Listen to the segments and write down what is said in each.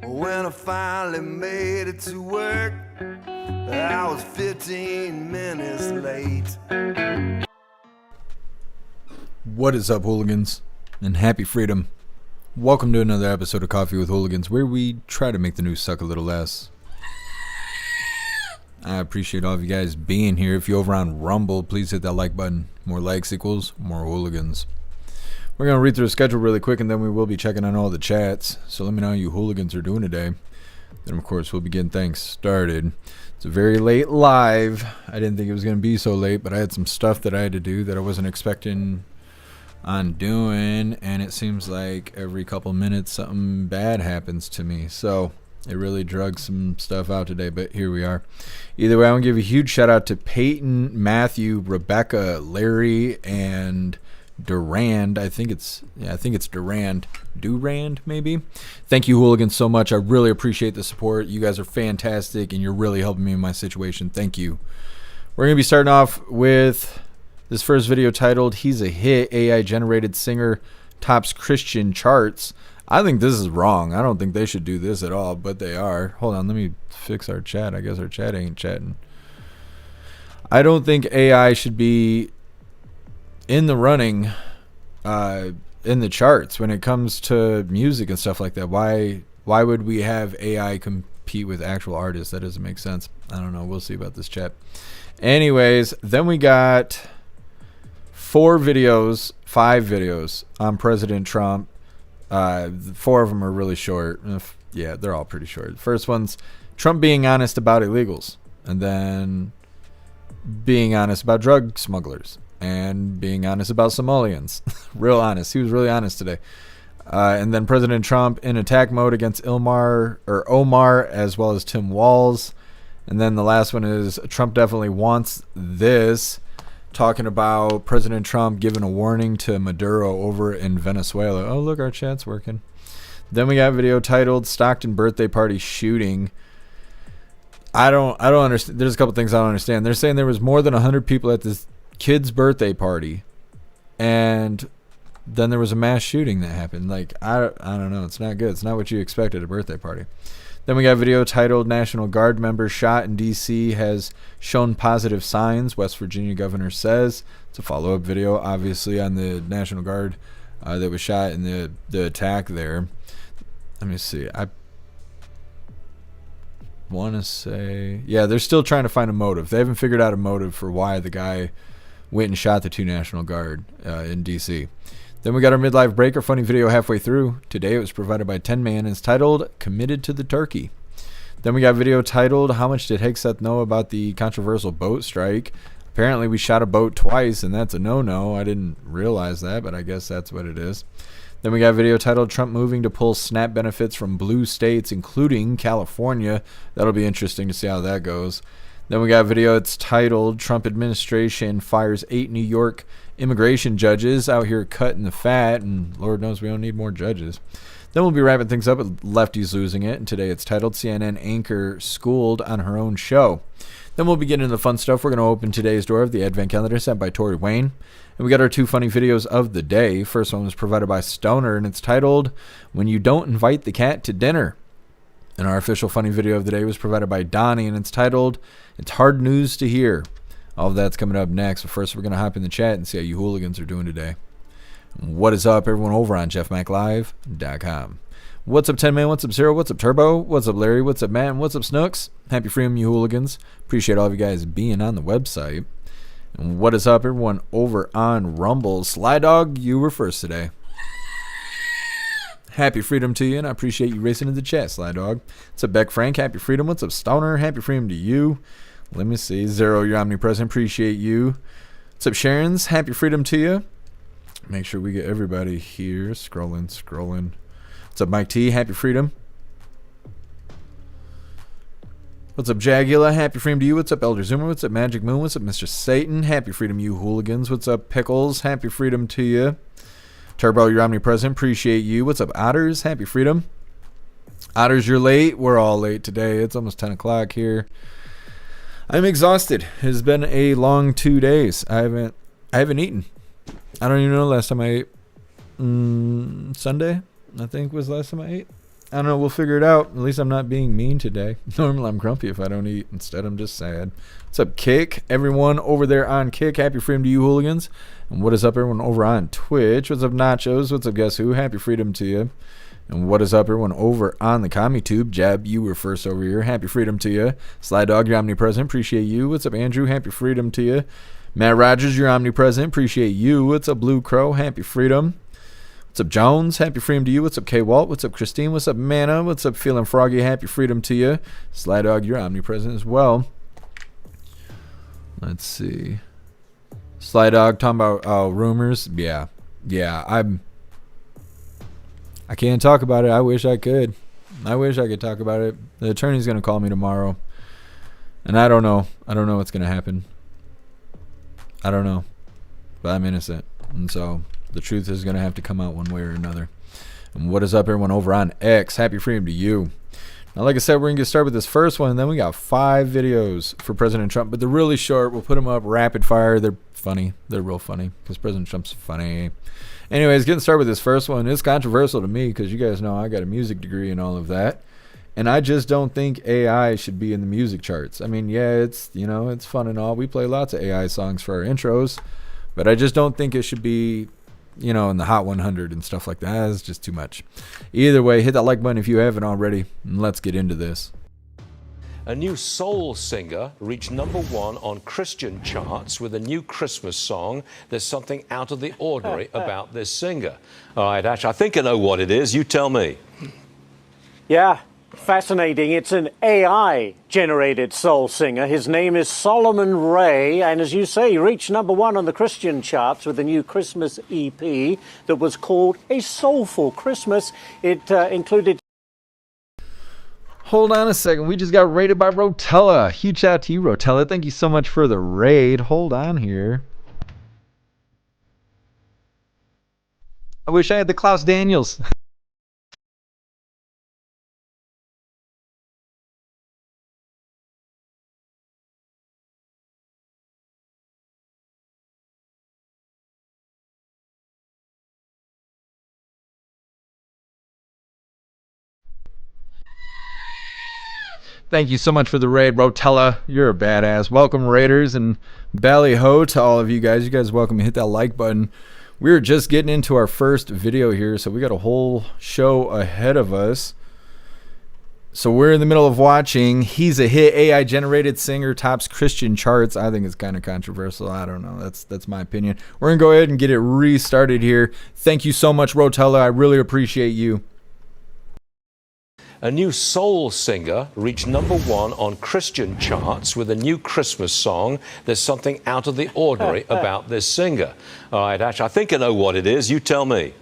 When I finally made it to work, I was 15 minutes late. What is up, hooligans, and happy freedom. Welcome to another episode of Coffee with Hooligans, where we try to make the news suck a little less. I appreciate all of you guys being here. If you're over on Rumble, please hit that like button. More likes equals more hooligans. We're going to read through the schedule really quick, and then we will be checking on all the chats. So let me know how you hooligans are doing today. Then, of course, we'll begin things started. It's a very late live. I didn't think it was going to be so late, but I had some stuff that I had to do that I wasn't expecting on doing, and it seems like every couple minutes something bad happens to me. So it really drug some stuff out today, but here we are. Either way, I want to give a huge shout out to Peyton, Matthew, Rebecca, Larry, and Durand. I think it's Durand. Durand, maybe. Thank you, hooligans, so much. I really appreciate the support. You guys are fantastic, and you're really helping me in my situation. Thank you. We're going to be starting off with this first video titled, "He's a Hit, AI-Generated Singer Tops Christian Charts." I think this is wrong. I don't think they should do this at all, but they are. Hold on, let me fix our chat. I guess our chat ain't chatting. I don't think AI should be in the running in the charts when it comes to music and stuff like that. Why would we have AI compete with actual artists? That doesn't make sense. I don't know. We'll see about this chat. Anyways, then we got 5 videos on President Trump. 4 of them are really short. Yeah, they're all pretty short. The first one's Trump being honest about illegals, and then being honest about drug smugglers, and being honest about Somalians. Real honest. He was really honest today. And then President Trump in attack mode against Omar, as well as Tim Walz. And then the last one is Trump definitely wants this, talking about President Trump giving a warning to Maduro over in Venezuela. Oh, look, our chat's working. Then we got a video titled Stockton Birthday Party Shooting. I don't understand. There's a couple things I don't understand. They're saying there was more than 100 people at this kid's birthday party, and then there was a mass shooting that happened. Like, I don't know. It's not good. It's not what you expect at a birthday party. Then we got a video titled National Guard member shot in D.C. has shown positive signs, West Virginia governor says. It's a follow-up video, obviously, on the National Guard that was shot in the attack there. Let me see. I want to say, yeah, they're still trying to find a motive. They haven't figured out a motive for why the guy went and shot the 2 National Guard in D.C. Then we got our midlife break, our funny video halfway through. Today it was provided by 10 Man and it's titled Committed to the Turkey. Then we got a video titled How Much Did Hegseth Know About the Controversial Boat Strike? Apparently we shot a boat twice, and that's a no-no. I didn't realize that, but I guess that's what it is. Then we got a video titled Trump moving to pull SNAP benefits from blue states, including California. That'll be interesting to see how that goes. Then we got a video, it's titled Trump administration fires 8 New York immigration judges out here cutting the fat, and Lord knows we don't need more judges. Then we'll be wrapping things up with lefties losing it, and today it's titled CNN anchor schooled on her own show. Then we'll be getting into the fun stuff. We're going to open today's door of the Advent Calendar sent by Tori Wayne. And we got our 2 funny videos of the day. First one was provided by Stoner, and it's titled When You Don't Invite the Cat to Dinner. And our official funny video of the day was provided by Donnie, and it's titled It's Hard News to Hear. All of that's coming up next. But first, we're going to hop in the chat and see how you hooligans are doing today. What is up, everyone, over on jeffmaclive.com. What's up, 10 Man? What's up, Zero? What's up, Turbo? What's up, Larry? What's up, Matt? And what's up, Snooks? Happy freedom, you hooligans. Appreciate all of you guys being on the website. And what is up, everyone, over on Rumble? Sly Dog, you were first today. Happy freedom to you, and I appreciate you racing in the chat, Sly Dog. What's up, Beck Frank? Happy freedom. What's up, Stoner? Happy freedom to you. Let me see. Zero, you're omnipresent. Appreciate you. What's up, Sharon's? Happy freedom to you. Make sure we get everybody here. Scrolling. What's up, Mike T? Happy freedom. What's up, Jagula? Happy freedom to you. What's up, Elder Zoomer? What's up, Magic Moon? What's up, Mr. Satan? Happy freedom, you hooligans. What's up, Pickles? Happy freedom to you. Turbo, you're omnipresent. Appreciate you. What's up, Otters? Happy freedom. Otters, you're late. We're all late today. It's almost 10 o'clock here. I'm exhausted. It has been a long 2 days. I haven't eaten. I don't even know the last time I ate. Sunday, I think, was the last time I ate. I don't know. We'll figure it out. At least I'm not being mean today. Normally I'm grumpy if I don't eat. Instead, I'm just sad. What's up, Kick? Everyone over there on Kick. Happy freedom to you, hooligans. And what is up, everyone over on Twitch? What's up, Nachos? What's up, Guess Who? Happy freedom to you. And what is up, everyone over on the CommuTube? Jeb, you were first over here. Happy freedom to you. Sly Dog, you're omnipresent. Appreciate you. What's up, Andrew? Happy freedom to you. Matt Rogers, you're omnipresent. Appreciate you. What's up, Blue Crow? Happy freedom. What's up, Jones? Happy freedom to you. What's up, K Walt? What's up, Christine? What's up, Mana? What's up, Feeling Froggy? Happy freedom to you. Sly Dog, you're omnipresent as well. Let's see. Sly Dog talking about rumors. Yeah. I can't talk about it. I wish I could. I wish I could talk about it. The attorney's going to call me tomorrow. And I don't know. I don't know what's going to happen. I don't know. But I'm innocent. And so the truth is going to have to come out one way or another. And what is up, everyone over on X? Happy freedom to you. Now, like I said, we're going to get started with this first one. And then we got 5 videos for President Trump. But they're really short. We'll put them up rapid fire. They're funny. They're real funny. Because President Trump's funny. Anyways, getting started with this first one. It's controversial to me because you guys know I got a music degree and all of that. And I just don't think AI should be in the music charts. I mean, yeah, it's, you know, it's fun and all. We play lots of AI songs for our intros. But I just don't think it should be, you know, in the Hot 100 and stuff like that. It's just too much. Either way, hit that like button if you haven't already. And let's get into this. A new soul singer reached #1 on Christian charts with a new Christmas song. There's something out of the ordinary about this singer. All right, Ash, I think I know what it is. You tell me. Yeah, fascinating. It's an AI-generated soul singer. His name is Solomon Ray, and as you say, he reached #1 on the Christian charts with a new Christmas EP that was called A Soulful Christmas. It included... Hold on a second. We just got raided by Rotella. Huge shout out to you, Rotella. Thank you so much for the raid. Hold on here. I wish I had the Klaus Daniels. Thank you so much for the raid, Rotella. You're a badass. Welcome, Raiders, and Ballyho to all of you guys. You guys are welcome to hit that like button. We're just getting into our first video here, so we got a whole show ahead of us. So we're in the middle of watching He's a Hit, AI-generated singer tops Christian charts. I think it's kind of controversial. I don't know. That's my opinion. We're going to go ahead and get it restarted here. Thank you so much, Rotella. I really appreciate you. A new soul singer reached #1 on Christian charts with a new Christmas song. There's something out of the ordinary about this singer. All right, Ash, I think I know what it is. You tell me.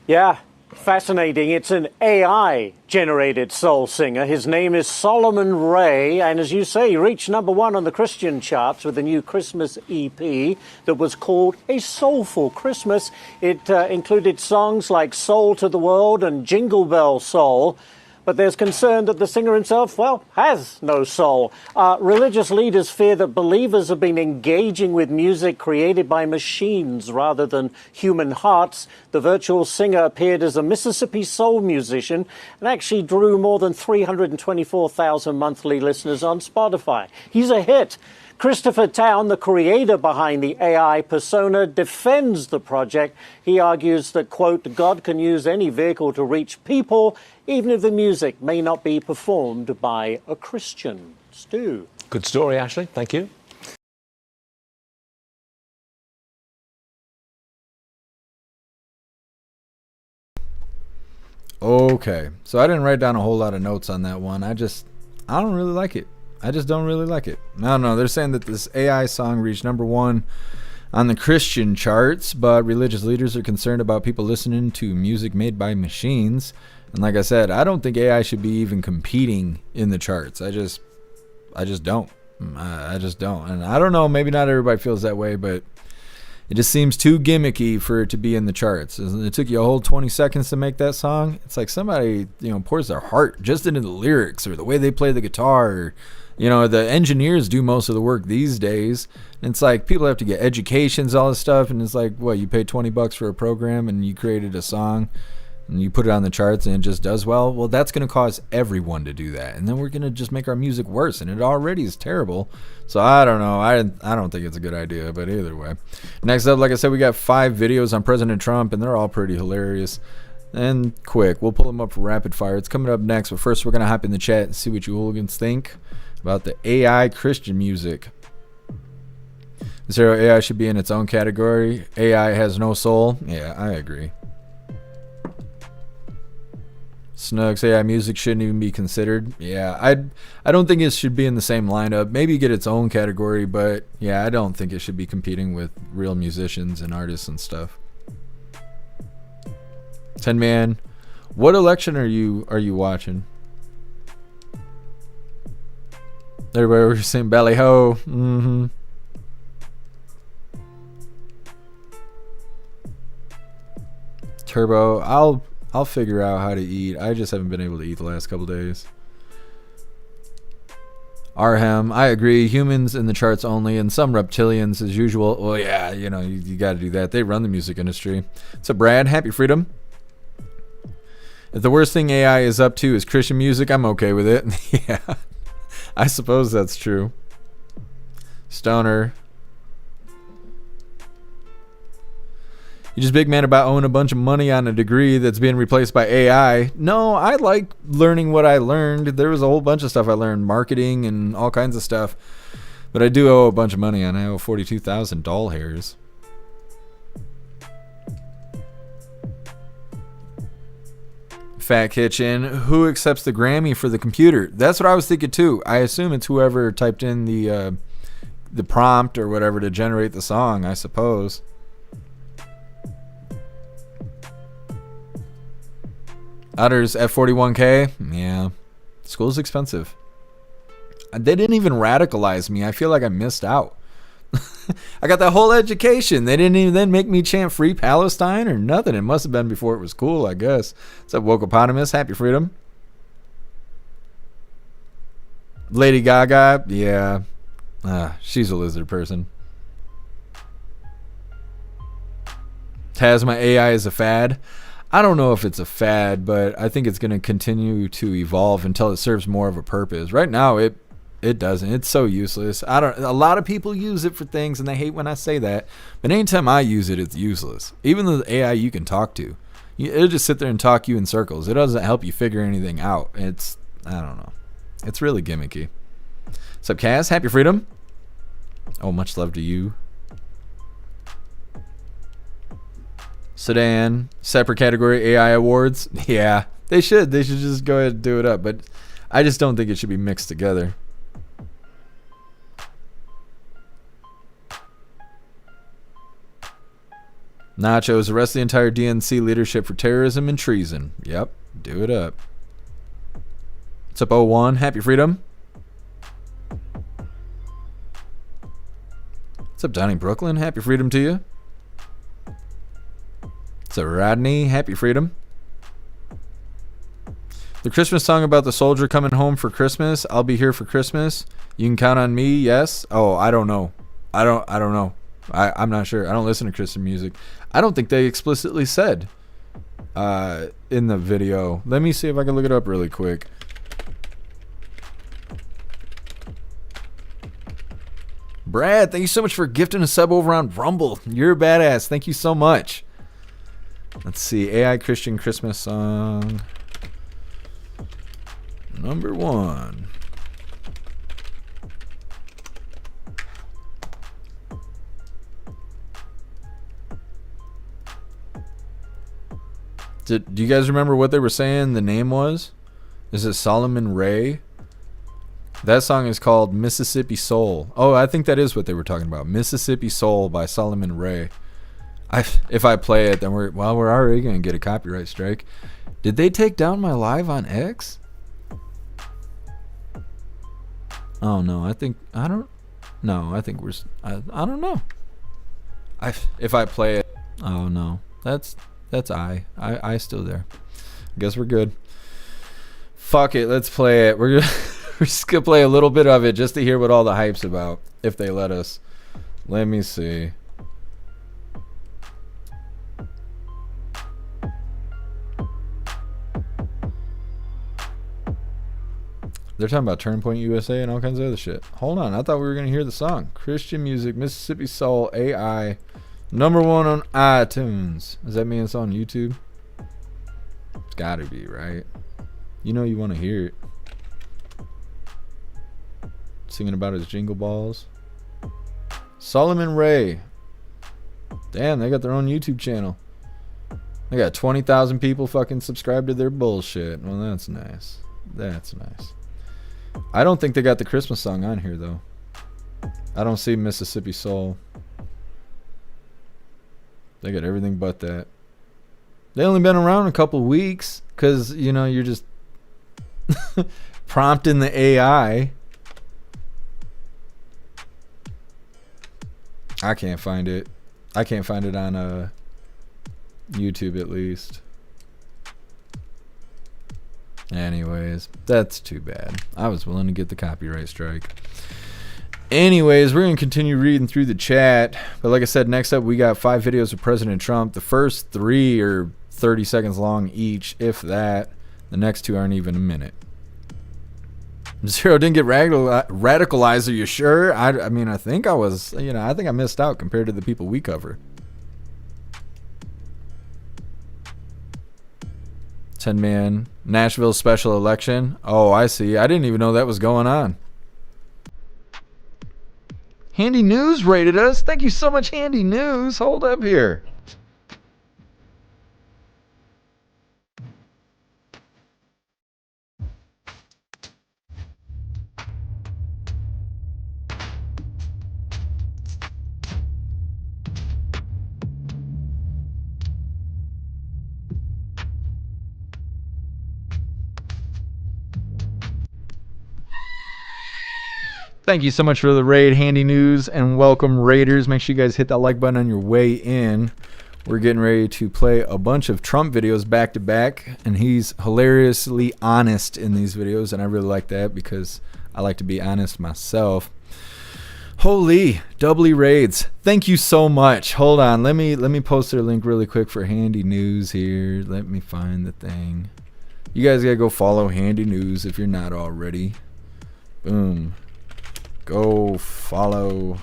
Yeah, fascinating. It's an AI-generated soul singer. His name is Solomon Ray, and as you say, he reached #1 on the Christian charts with a new Christmas EP that was called A Soulful Christmas. It included songs like Soul to the World and Jingle Bell Soul. But there's concern that the singer himself, well, has no soul. Religious leaders fear that believers have been engaging with music created by machines rather than human hearts. The virtual singer appeared as a Mississippi soul musician and actually drew more than 324,000 monthly listeners on Spotify. He's a hit. Christopher Town, the creator behind the AI persona, defends the project. He argues that, quote, God can use any vehicle to reach people, even if the music may not be performed by a Christian. Stu. Good story, Ashley. Thank you. Okay, so I didn't write down a whole lot of notes on that one. I don't really like it. I just don't really like it. I don't know. They're saying that this AI song reached #1 on the Christian charts, but religious leaders are concerned about people listening to music made by machines. And like I said, I don't think AI should be even competing in the charts. I just don't. I just don't. And I don't know, maybe not everybody feels that way, but it just seems too gimmicky for it to be in the charts. It took you a whole 20 seconds to make that song. It's like somebody, pours their heart just into the lyrics or the way they play the guitar. Or, the engineers do most of the work these days. And it's like people have to get educations, all this stuff. And it's like, what, you pay $20 for a program and you created a song. and you put it on the charts and it just does well that's going to cause everyone to do that, and then we're going to just make our music worse, and it already is terrible. So I don't know, I don't think it's a good idea, but either way. Next up, like I said, we got 5 videos on President Trump, and they're all pretty hilarious and quick. We'll pull them up for rapid fire. It's coming up next, but first we're going to hop in the chat and see what you hooligans think about the AI Christian music. Zero, AI should be in its own category. AI has no soul. Yeah, I agree. Snugs, AI music shouldn't even be considered. Yeah, I don't think it should be in the same lineup. Maybe get its own category, but yeah, I don't think it should be competing with real musicians and artists and stuff. 10 man, what election are you watching? Everybody was saying belly ho. Turbo, I'll figure out how to eat. I just haven't been able to eat the last couple days. Arhem, I agree. Humans in the charts only, and some reptilians as usual. Well, yeah, you know, you got to do that. They run the music industry. So, Brad, happy freedom. If the worst thing AI is up to is Christian music, I'm okay with it. Yeah, I suppose that's true. Stoner. You just big man about owing a bunch of money on a degree that's being replaced by AI. No, I like learning what I learned. There was a whole bunch of stuff I learned, marketing and all kinds of stuff. But I do owe a bunch of money on it. I owe 42,000 doll hairs. Fat Kitchen, who accepts the Grammy for the computer? That's what I was thinking too. I assume it's whoever typed in the prompt or whatever to generate the song, I suppose. Others at 41K. Yeah, school's expensive. They didn't even radicalize me. I feel like I missed out. I got that whole education. They didn't even then make me chant Free Palestine or nothing. It must have been before it was cool, I guess. What's up, Wokopotamus? Happy freedom. Lady Gaga. Yeah. She's a lizard person. Taz, my AI is a fad. I don't know if it's a fad, but I think it's going to continue to evolve until it serves more of a purpose. Right now, it doesn't. It's so useless. A lot of people use it for things, and they hate when I say that. But anytime I use it, it's useless. Even the AI you can talk to, it'll just sit there and talk you in circles. It doesn't help you figure anything out. I don't know. It's really gimmicky. What's up, Cass? Happy freedom. Oh, much love to you. Sedan, separate category, AI awards. Yeah, they should. They should just go ahead and do it up. But I just don't think it should be mixed together. Nachos, arrest the entire DNC leadership for terrorism and treason. Yep, do it up. What's up, 01? Happy freedom. What's up, Donnie Brooklyn? Happy freedom to you. What's up, Rodney? Happy freedom. The Christmas song about the soldier coming home for Christmas. I'll be here for Christmas. You can count on me. Yes. Oh, I don't know. I don't know. I'm not sure. I don't listen to Christian music. I don't think they explicitly said in the video. Let me see if I can look it up really quick. Brad, thank you so much for gifting a sub over on Rumble. You're a badass. Thank you so much. Let's see. AI Christian Christmas song. Number 1. Do you guys remember what they were saying the name was? Is it Solomon Ray? That song is called Mississippi Soul. Oh, I think that is what they were talking about. Mississippi Soul by Solomon Ray. If I play it, then we're already going to get a copyright strike. Did they take down my live on X? Oh, no. I think we're... I don't know. If I play it... Oh, no. That's I still there. I guess we're good. Fuck it. Let's play it. We're just going to play a little bit of it just to hear what all the hype's about. If they let us. Let me see. They're talking about Turn Point USA and all kinds of other shit. Hold on, I thought we were gonna hear the song. Christian music, Mississippi Soul, AI, #1 on iTunes. Does that mean it's on YouTube? It's gotta be, right? You know you want to hear it. Singing about his jingle balls. Solomon Ray. Damn, they got their own YouTube channel. They got 20,000 people fucking subscribed to their bullshit. Well, that's nice. That's nice. I don't think they got the Christmas song on here, though. I don't see Mississippi Soul. They got everything but that. They only been around a couple weeks because, you know, you're just prompting the AI. I can't find it. I can't find it on YouTube, at least. Anyways, that's too bad. I was willing to get the copyright strike. Anyways, we're going to continue reading through the chat. But like I said, next up we got 5 videos of President Trump. The first 3 are 30 seconds long each, if that. The next 2 aren't even a minute. Zero didn't get radicalized, are you sure? I mean, I think I was, you know, I think I missed out compared to the people we cover. 10-man Nashville special election. Oh, I see. I didn't even know that was going on. Handy News rated us. Thank you so much, Handy News. Hold up here. Thank you so much for the raid, Handy News, and welcome, Raiders. Make sure you guys hit that like button on your way in. We're getting ready to play a bunch of Trump videos back to back, and he's hilariously honest in these videos, and I really like that because I like to be honest myself. Holy, doubly raids. Thank you so much. Hold on, let me post their link really quick for Handy News here. Let me find the thing. You guys gotta go follow Handy News if you're not already. Boom. Go follow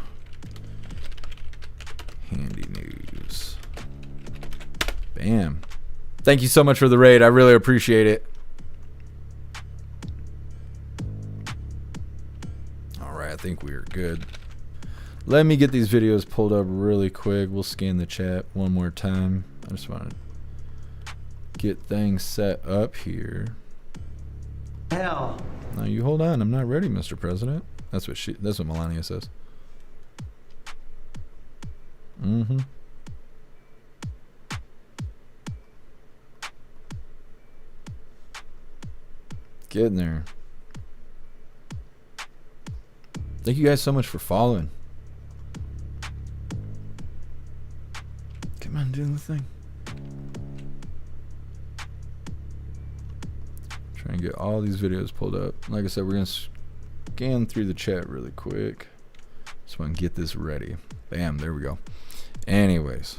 Handy News. Bam. Thank you so much for the raid. I really appreciate it. Alright, I think we are good. Let me get these videos pulled up really quick. We'll scan the chat one more time. I just want to get things set up here. Hell. Now you hold on. I'm not ready, Mr. President. That's what Melania says. Mm-hmm. Getting there. Thank you guys so much for following. Come on, do the thing. Try and get all these videos pulled up. Like I said, we're gonna scan through the chat really quick. Just want to get this ready. Bam, there we go. Anyways,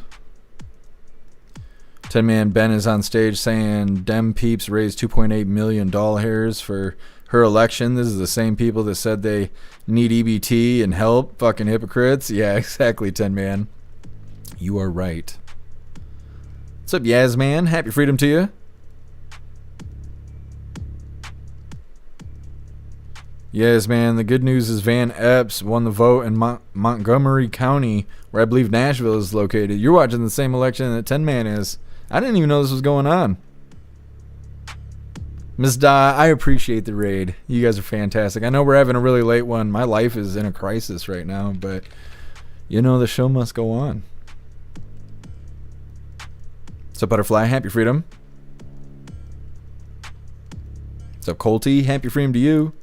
10-man Ben is on stage saying Dem peeps raised $2.8 million for her election. This is the same people that said they need EBT and help. Fucking hypocrites. Yeah, exactly, 10-man. You are right. What's up, Yasman? Happy freedom to you. Yes, man. The good news is Van Epps won the vote in Montgomery County, where I believe Nashville is located. You're watching the same election that 10-man is. I didn't even know this was going on. Ms. Da, I appreciate the raid. You guys are fantastic. I know we're having a really late one. My life is in a crisis right now, but you know the show must go on. What's up, Butterfly? Happy freedom. What's up, Colty? Happy freedom to you.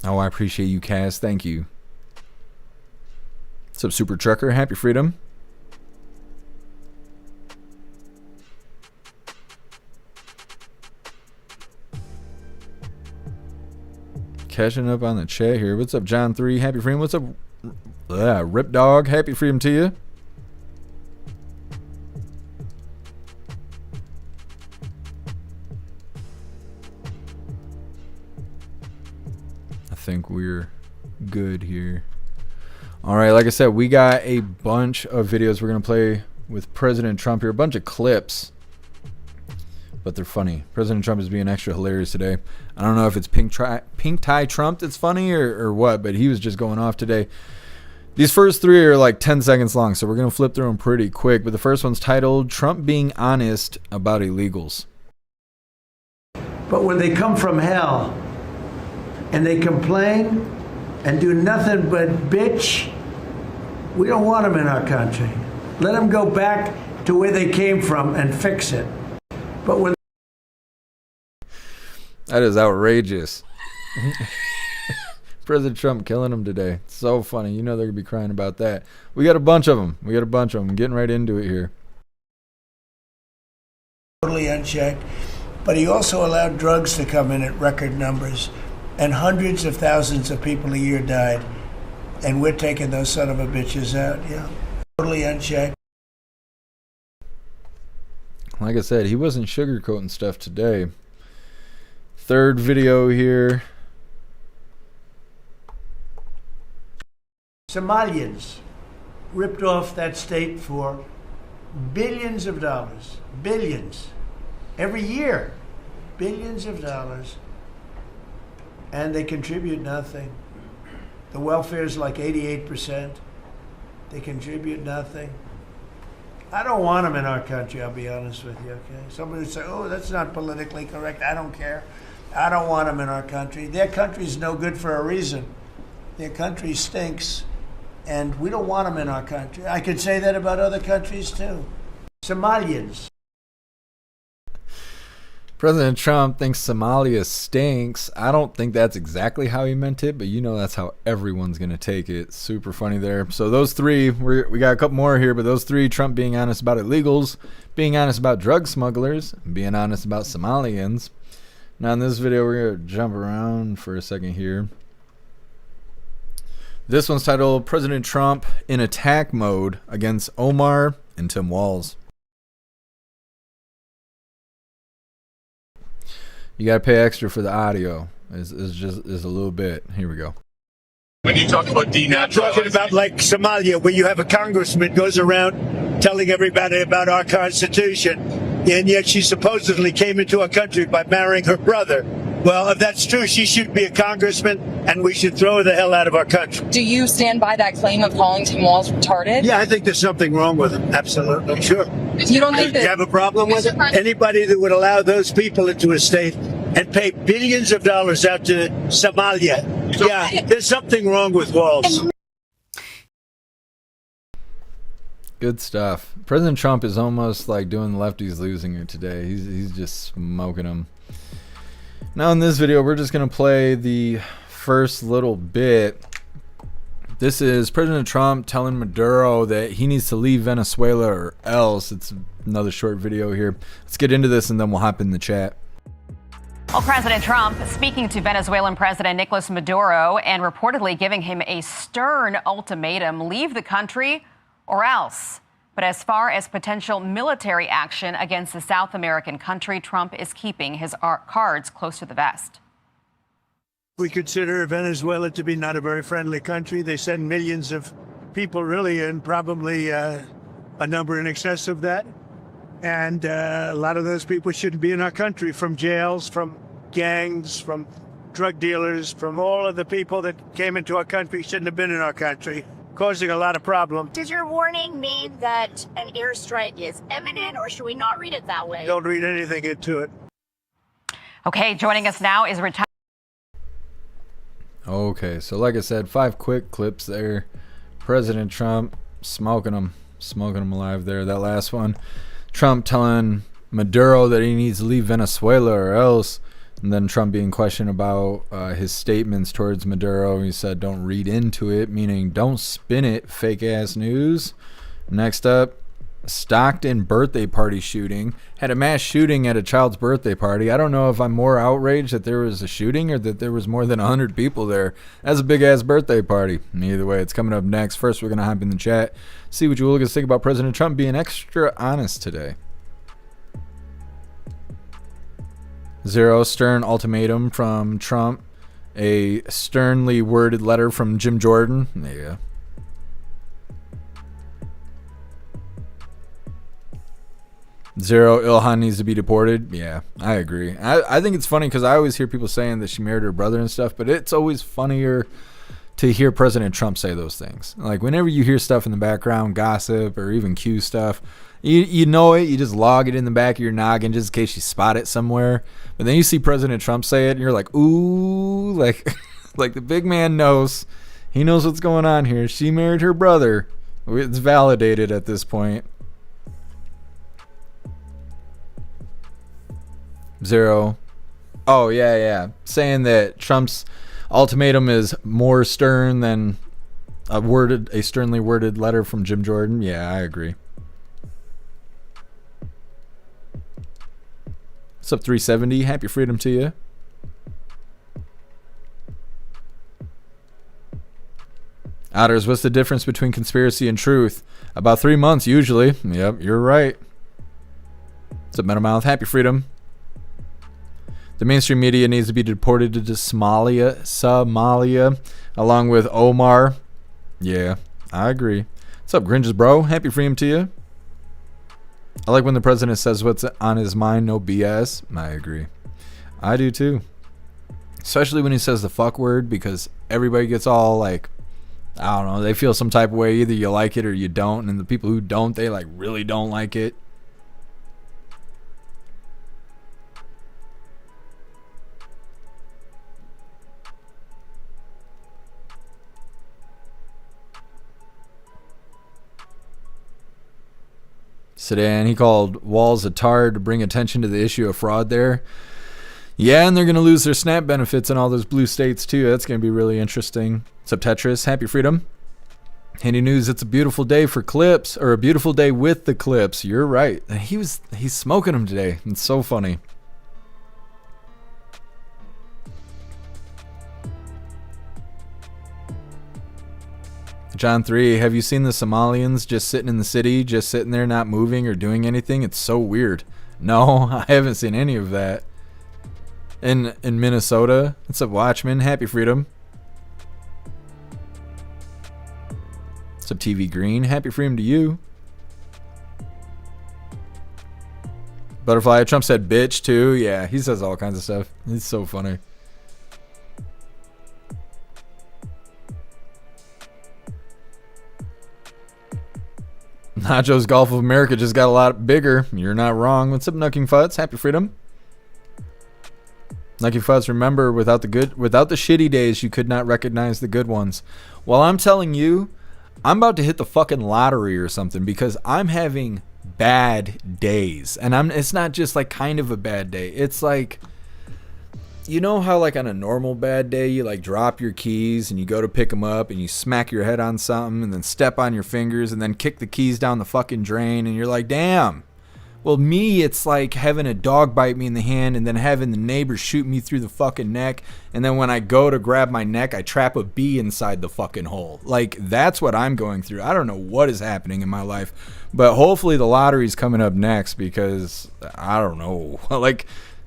Oh, I appreciate you, Cass. Thank you. What's up, Super Trucker? Happy freedom. catching up on the chat here. What's up, John 3? Happy freedom. What's up, Rip Dog? Happy freedom to you. I think we're good here. All right, like I said, we got a bunch of videos we're going to play with President Trump here. A bunch of clips, but they're funny. President Trump is being extra hilarious today. I don't know if it's Pink Tie Trump that's funny or what, but he was just going off today. These first three are like 10 seconds long, so we're going to flip through them pretty quick. But the first one's titled, Trump Being Honest About Illegals. But when they come from hell and they complain and do nothing but bitch, we don't want them in our country. Let them go back to where they came from and fix it. But when that is outrageous. President Trump killing them today. So funny. You know they're going to be crying about that. We got a bunch of them. I'm getting right into it here. totally unchecked. But he also allowed drugs to come in at record numbers. And hundreds of thousands of people a year died. And we're taking those son of a bitches out. Yeah. Totally unchecked. Like I said, he wasn't sugarcoating stuff today. Third video here. Somalians ripped off that state for billions of dollars. Billions. Every year. Billions of dollars. And they contribute nothing. The welfare is like 88%. They contribute nothing. I don't want them in our country, I'll be honest with you, okay? Somebody would say, oh, that's not politically correct. I don't care. I don't want them in our country. Their country's no good for a reason. Their country stinks, and we don't want them in our country. I could say that about other countries, too. Somalians. President Trump thinks Somalia stinks. I don't think that's exactly how he meant it, but you know that's how everyone's going to take it. Super funny there. So those three, we got a couple more here, but those three, Trump being honest about illegals, being honest about drug smugglers, and being honest about Somalians. Now in this video, we're going to jump around for a second here. This one's titled, President Trump in Attack Mode Against Omar and Tim Walz. You got to pay extra for the audio. It's a little bit. Here we go. When you talk about denaturalizing, talking about like Somalia, where you have a congressman goes around telling everybody about our Constitution, and yet she supposedly came into our country by marrying her brother. Well, if that's true, she should be a congressman, and we should throw her the hell out of our country. Do you stand by that claim of calling Tim Walz retarded? Yeah, I think there's something wrong with him. Absolutely, sure. You don't think that you have a problem with it? Anybody that would allow those people into a state and pay billions of dollars out to Somalia, yeah, there's something wrong with Walz. Good stuff. President Trump is almost like doing the lefties losing it today. He's just smoking them. Now in this video, we're just going to play the first little bit. This is President Trump telling Maduro that he needs to leave Venezuela or else. It's another short video here. Let's get into this and then we'll hop in the chat. Well, President Trump speaking to Venezuelan President Nicolas Maduro and reportedly giving him a stern ultimatum, leave the country or else. But as far as potential military action against the South American country, Trump is keeping his cards close to the vest. We consider Venezuela to be not a very friendly country. They send millions of people really, and probably a number in excess of that. And a lot of those people shouldn't be in our country, from jails, from gangs, from drug dealers, from all of the people that came into our country shouldn't have been in our country, causing a lot of problems. Does your warning mean that an airstrike is imminent, or should we not read it that way? Don't read anything into it. Okay, joining us now is retired. Okay, so like I said, 5 quick clips there. President Trump smoking them alive there. That last one, Trump telling Maduro that he needs to leave Venezuela or else. And then Trump being questioned about his statements towards Maduro. He said, don't read into it, meaning don't spin it, fake ass news. Next up, Stockton birthday party shooting. Had a mass shooting at a child's birthday party. I don't know if I'm more outraged that there was a shooting or that there was more than 100 people there. That's a big-ass birthday party. Either way, it's coming up next. First, we're going to hop in the chat, see what you hooligans think about President Trump being extra honest today. Zero, stern ultimatum from Trump. A sternly worded letter from Jim Jordan. Yeah. Zero, Ilhan needs to be deported. Yeah, I agree. I think it's funny because I always hear people saying that she married her brother and stuff, but it's always funnier to hear President Trump say those things. Like, whenever you hear stuff in the background, gossip or even Q stuff, you know it. You just log it in the back of your noggin just in case you spot it somewhere. But then you see President Trump say it, and you're like, ooh, like, like the big man knows. He knows what's going on here. She married her brother. It's validated at this point. Zero. Oh, yeah. Saying that Trump's ultimatum is more stern than a sternly worded letter from Jim Jordan. Yeah, I agree. What's up, 370? Happy freedom to you. Otters, what's the difference between conspiracy and truth? About 3 months, usually. Yep, you're right. What's up, Metamouth? Happy freedom. The mainstream media needs to be deported to Somalia, along with Omar. Yeah, I agree. What's up, Gringes bro? Happy freedom to you. I like when the president says what's on his mind, no BS. I agree. I do too. Especially when he says the fuck word, because everybody gets all like, I don't know, they feel some type of way. Either you like it or you don't. And the people who don't, they like really don't like it. Sedan, he called Walz a tard to bring attention to the issue of fraud there. Yeah, and they're going to lose their SNAP benefits in all those blue states too. That's going to be really interesting. What's up, Tetris? Happy freedom. Handy news, it's a beautiful day for clips, or a beautiful day with the clips. You're right. He's smoking them today. It's so funny. John 3, have you seen the Somalians just sitting in the city, just sitting there not moving or doing anything? It's so weird. No, I haven't seen any of that. In Minnesota. What's up, Watchman? Happy freedom. What's up, TV Green? Happy freedom to you. Butterfly, Trump said bitch too. Yeah, he says all kinds of stuff. He's so funny. Nacho's Gulf of America just got a lot bigger. You're not wrong. What's up, Nucking Futs? Happy freedom. Nucking Futs, remember, without the shitty days, you could not recognize the good ones. Well, I'm telling you, I'm about to hit the fucking lottery or something because I'm having bad days. And it's not just like kind of a bad day. It's like, you know how like on a normal bad day you like drop your keys and you go to pick them up and you smack your head on something and then step on your fingers and then kick the keys down the fucking drain and you're like, damn. Well, me, it's like having a dog bite me in the hand and then having the neighbor shoot me through the fucking neck, and then when I go to grab my neck, I trap a bee inside the fucking hole. Like, that's what I'm going through. I don't know what is happening in my life, but hopefully the lottery's coming up next because I don't know. Like,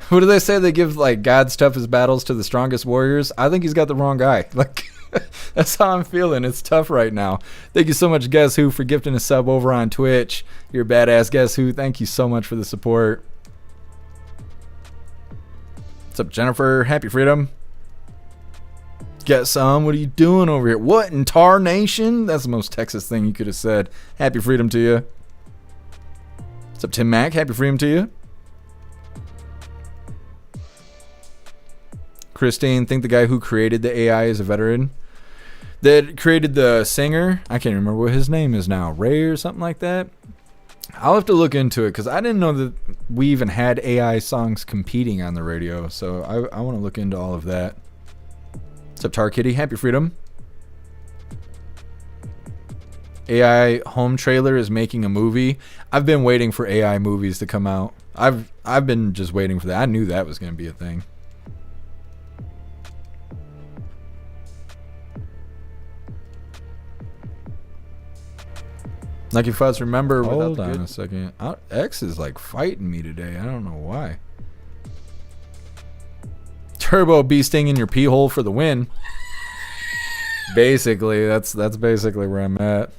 what do they say? They give like God's toughest battles to the strongest warriors. I think he's got the wrong guy. Like, that's how I'm feeling. It's tough right now. Thank you so much, Guess Who, for gifting a sub over on Twitch. You're a badass, Guess Who. Thank you so much for the support. What's up, Jennifer? Happy freedom. Get some. What are you doing over here? What in Tar Nation? That's the most Texas thing you could have said. Happy freedom to you. What's up, Tim Mack? Happy freedom to you. Christine, think the guy who created the AI is a veteran. That created the singer, I can't remember what his name is now, Ray or something like that. I'll have to look into it because I didn't know that we even had AI songs competing on the radio. So I want to look into all of that. What's up, Tar Kitty? Happy freedom. AI home trailer is making a movie. I've been waiting for AI movies to come out. I've been just waiting for that. I knew that was going to be a thing. Lucky Fuzz, remember. Hold on a second. X is like fighting me today. I don't know why. Turbo bee sting in your pee hole for the win. Basically, that's basically where I'm at.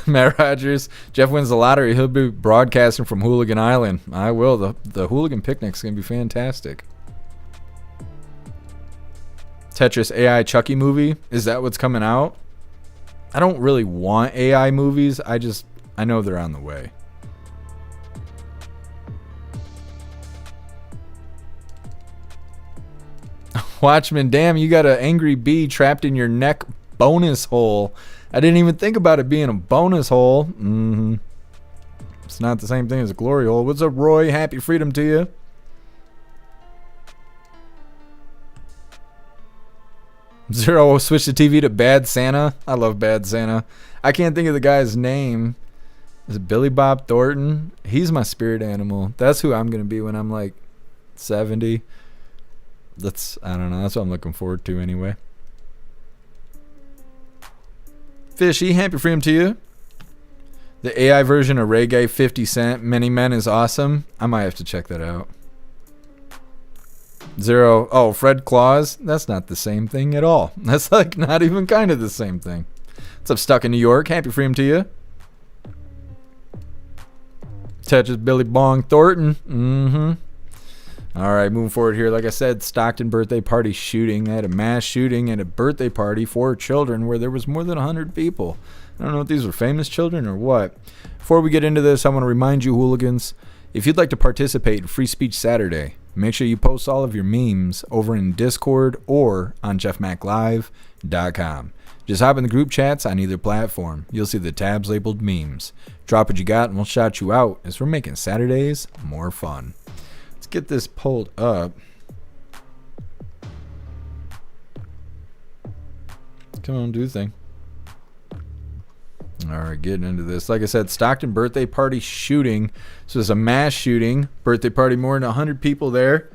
Matt Rogers, Jeff wins the lottery. He'll be broadcasting from Hooligan Island. I will. The Hooligan picnic's gonna be fantastic. Tetris AI Chucky movie. Is that what's coming out? I don't really want AI movies. I know they're on the way. Watchman, damn, you got an angry bee trapped in your neck bonus hole. I didn't even think about it being a bonus hole. It's not the same thing as a glory hole. What's up, Roy? Happy freedom to you. Zero, switch the TV to Bad Santa. I love Bad Santa. I can't think of the guy's name. Is it Billy Bob Thornton? He's my spirit animal. That's who I'm going to be when I'm like 70. I don't know. That's what I'm looking forward to anyway. Fishy, happy freedom to you. The AI version of Reggae 50 Cent, Many Men is awesome. I might have to check that out. Zero, oh, Fred Claus. That's not the same thing at all. That's like not even kind of the same thing. What's up, Stuck in New York? Happy freedom to you. Touches Billy Bong Thornton. All right, moving forward here. Like I said, Stockton birthday party shooting. They had a mass shooting at a birthday party for children where there was more than 100 people. I don't know if these were famous children or what. Before we get into this, I want to remind you, hooligans, if you'd like to participate in Free Speech Saturday, make sure you post all of your memes over in Discord or on jeffmaclive.com. Just hop in the group chats on either platform. You'll see the tabs labeled memes. Drop what you got and we'll shout you out as we're making Saturdays more fun. Let's get this pulled up. Come on, do the thing. All right, getting into this. Like I said, Stockton birthday party shooting. So it's a mass shooting. Birthday party, more than 100 people there.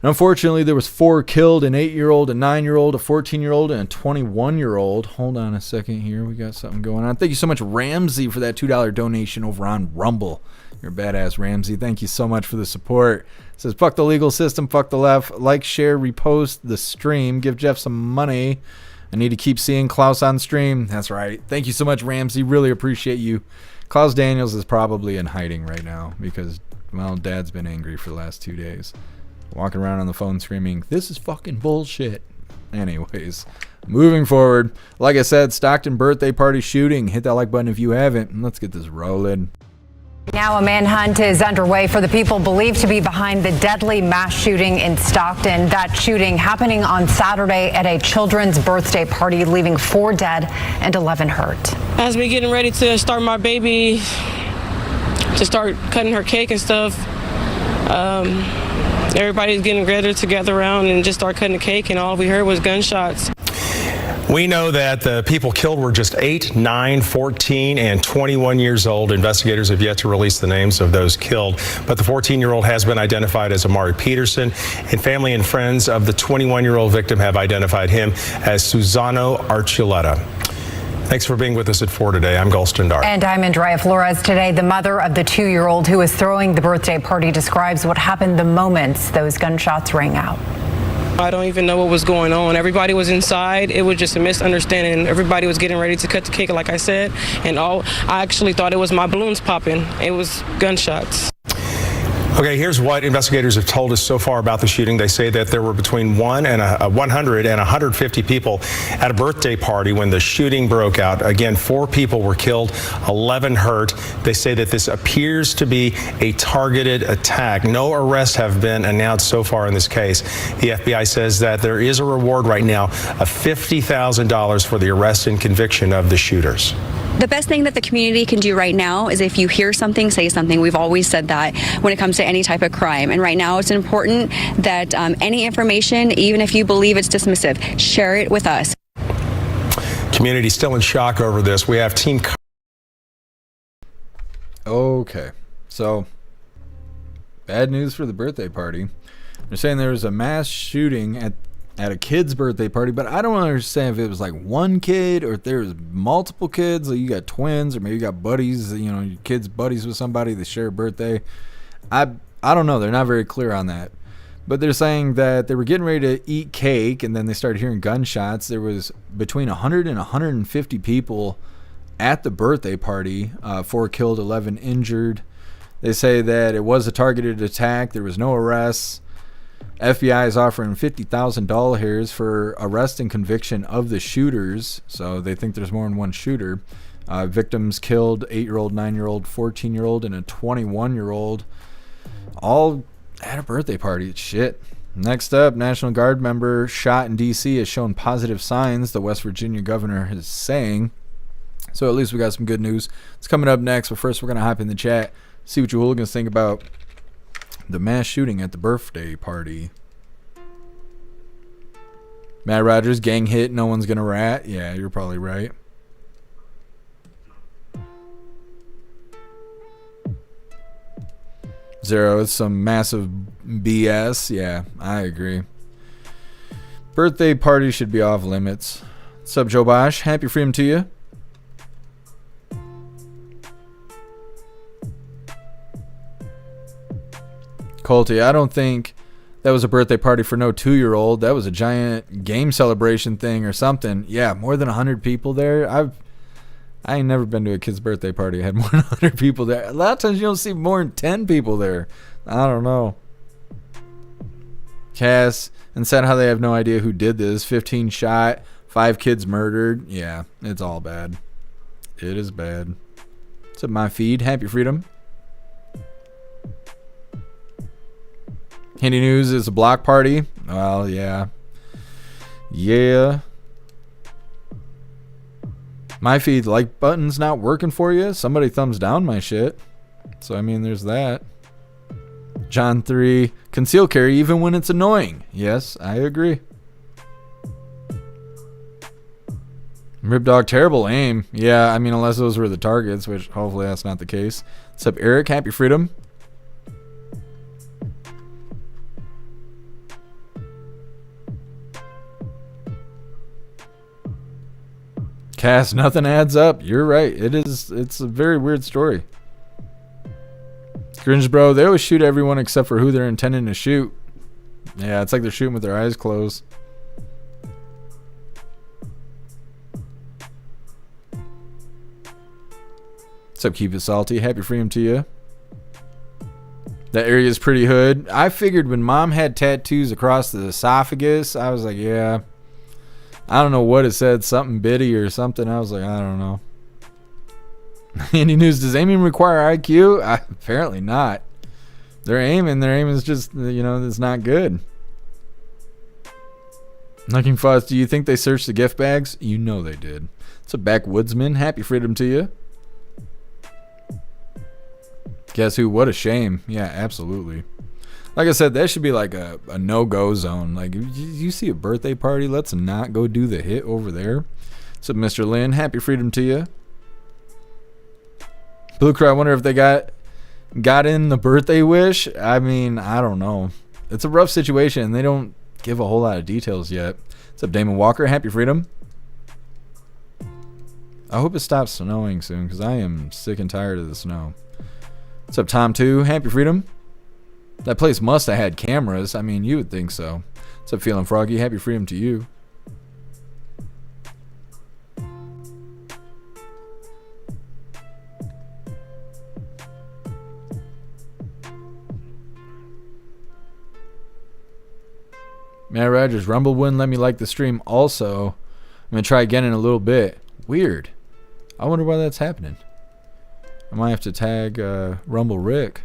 And unfortunately, there was 4 killed, an 8-year-old, a 9-year-old, a 14-year-old, and a 21-year-old. Hold on a second here. We got something going on. Thank you so much, Ramsey, for that $2 donation over on Rumble. You're a badass, Ramsey. Thank you so much for the support. It says, fuck the legal system, fuck the left. Like, share, repost the stream. Give Jeff some money. I need to keep seeing Klaus on stream. That's right. Thank you so much, Ramsey. Really appreciate you. Klaus Daniels is probably in hiding right now because, well, Dad's been angry for the last 2 days. Walking around on the phone screaming, this is fucking bullshit. Anyways, moving forward. Like I said, Stockton birthday party shooting. Hit that like button if you haven't. And let's get this rolling. Now a manhunt is underway for the people believed to be behind the deadly mass shooting in Stockton. That shooting happening on Saturday at a children's birthday party, leaving 4 dead and 11 hurt. As we getting ready to start my baby, to start cutting her cake and stuff, everybody's getting gathered together around and just start cutting the cake, and all we heard was gunshots. We know that the people killed were just 8, 9, 14, and 21 years old. Investigators have yet to release the names of those killed, but the 14-year-old has been identified as Amari Peterson, and family and friends of the 21-year-old victim have identified him as Susano Archuleta. Thanks for being with us at 4 today. I'm Golston Dark. And I'm Andrea Flores. Today, the mother of the 2-year-old who was throwing the birthday party describes what happened the moments those gunshots rang out. I don't even know what was going on. Everybody was inside. It was just a misunderstanding. Everybody was getting ready to cut the cake, like I said, and I actually thought it was my balloons popping. It was gunshots. Okay, here's what investigators have told us so far about the shooting. They say that there were between 100 and 150 people at a birthday party when the shooting broke out. Again, 4 people were killed, 11 hurt. They say that this appears to be a targeted attack. No arrests have been announced so far in this case. The FBI says that there is a reward right now of $50,000 for the arrest and conviction of the shooters. The best thing that the community can do right now is if you hear something, say something. We've always said that when it comes to any type of crime. And right now it's important that any information, even if you believe it's dismissive, share it with us. Community still in shock over this. We have team. Okay, so bad news for the birthday party. They're saying there was a mass shooting at a kid's birthday party, but I don't understand if it was like one kid or if there was multiple kids. Like you got twins, or maybe you got buddies. You know, your kid's buddies with somebody. They share a birthday. I don't know. They're not very clear on that. But they're saying that they were getting ready to eat cake, and then they started hearing gunshots. There was between 100 and 150 people at the birthday party. 4 killed, 11 injured. They say that it was a targeted attack. There was no arrests. FBI is offering $50,000 for arrest and conviction of the shooters. So they think there's more than one shooter. Victims killed 8-year-old, 9-year-old, 14-year-old, and a 21-year-old. All at a birthday party. It's shit. Next up, National Guard member shot in D.C. has shown positive signs, the West Virginia governor is saying. So at least we got some good news. It's coming up next, but first we're going to hop in the chat, see what you hooligans think about the mass shooting at the birthday party. Matt Rogers, gang hit, no one's going to rat. Yeah, you're probably right. Zero, it's some massive BS. Yeah, I agree. Birthday party should be off limits. What's up, Joe Bosch? Happy freedom to you. Colty, I don't think that was a birthday party for no 2-year-old. That was a giant game celebration thing or something. Yeah, more than 100 people there. I ain't never been to a kid's birthday party. I had more than 100 people there. A lot of times you don't see more than 10 people there. I don't know. Cass and said how they have no idea who did this. 15 shot, 5 kids murdered. Yeah, it's all bad. It is bad. What's up, my feed? Happy freedom. Handy news is a block party. Well, yeah. Yeah. My feed like button's not working for you. Somebody thumbs down my shit. So, I mean, there's that. John 3. Conceal carry even when it's annoying. Yes, I agree. Rip Dog, terrible aim. Yeah, I mean, unless those were the targets, which hopefully that's not the case. What's up, Eric? Happy freedom. Cass, nothing adds up. You're right. It's a very weird story. Grinch bro, they always shoot everyone except for who they're intending to shoot. Yeah, it's like they're shooting with their eyes closed. What's up, Keep It Salty? Happy freedom to you. That area is pretty hood. I figured when mom had tattoos across the esophagus, I was like, yeah. I don't know what it said, something bitty or something. I was like, I don't know. Any news, does aiming require IQ? Apparently not. Their aim is just, it's not good. Looking Fuss, do you think they searched the gift bags? You know they did. It's a backwoodsman. Happy freedom to you. Guess who? What a shame. Yeah, absolutely. Like I said, that should be like a no-go zone. Like, you see a birthday party, let's not go do the hit over there. So, Mr. Lynn, happy freedom to you. Blue Crow, I wonder if they got in the birthday wish. I mean, I don't know. It's a rough situation, and they don't give a whole lot of details yet. What's up, Damon Walker? Happy freedom. I hope it stops snowing soon, because I am sick and tired of the snow. What's up, Tom 2? Happy freedom. That place must have had cameras. I mean, you would think so. What's up, Feeling Froggy? Happy freedom to you. Matt Rogers, Rumble wouldn't let me like the stream also. I'm going to try again in a little bit. Weird. I wonder why that's happening. I might have to tag Rumble Rick.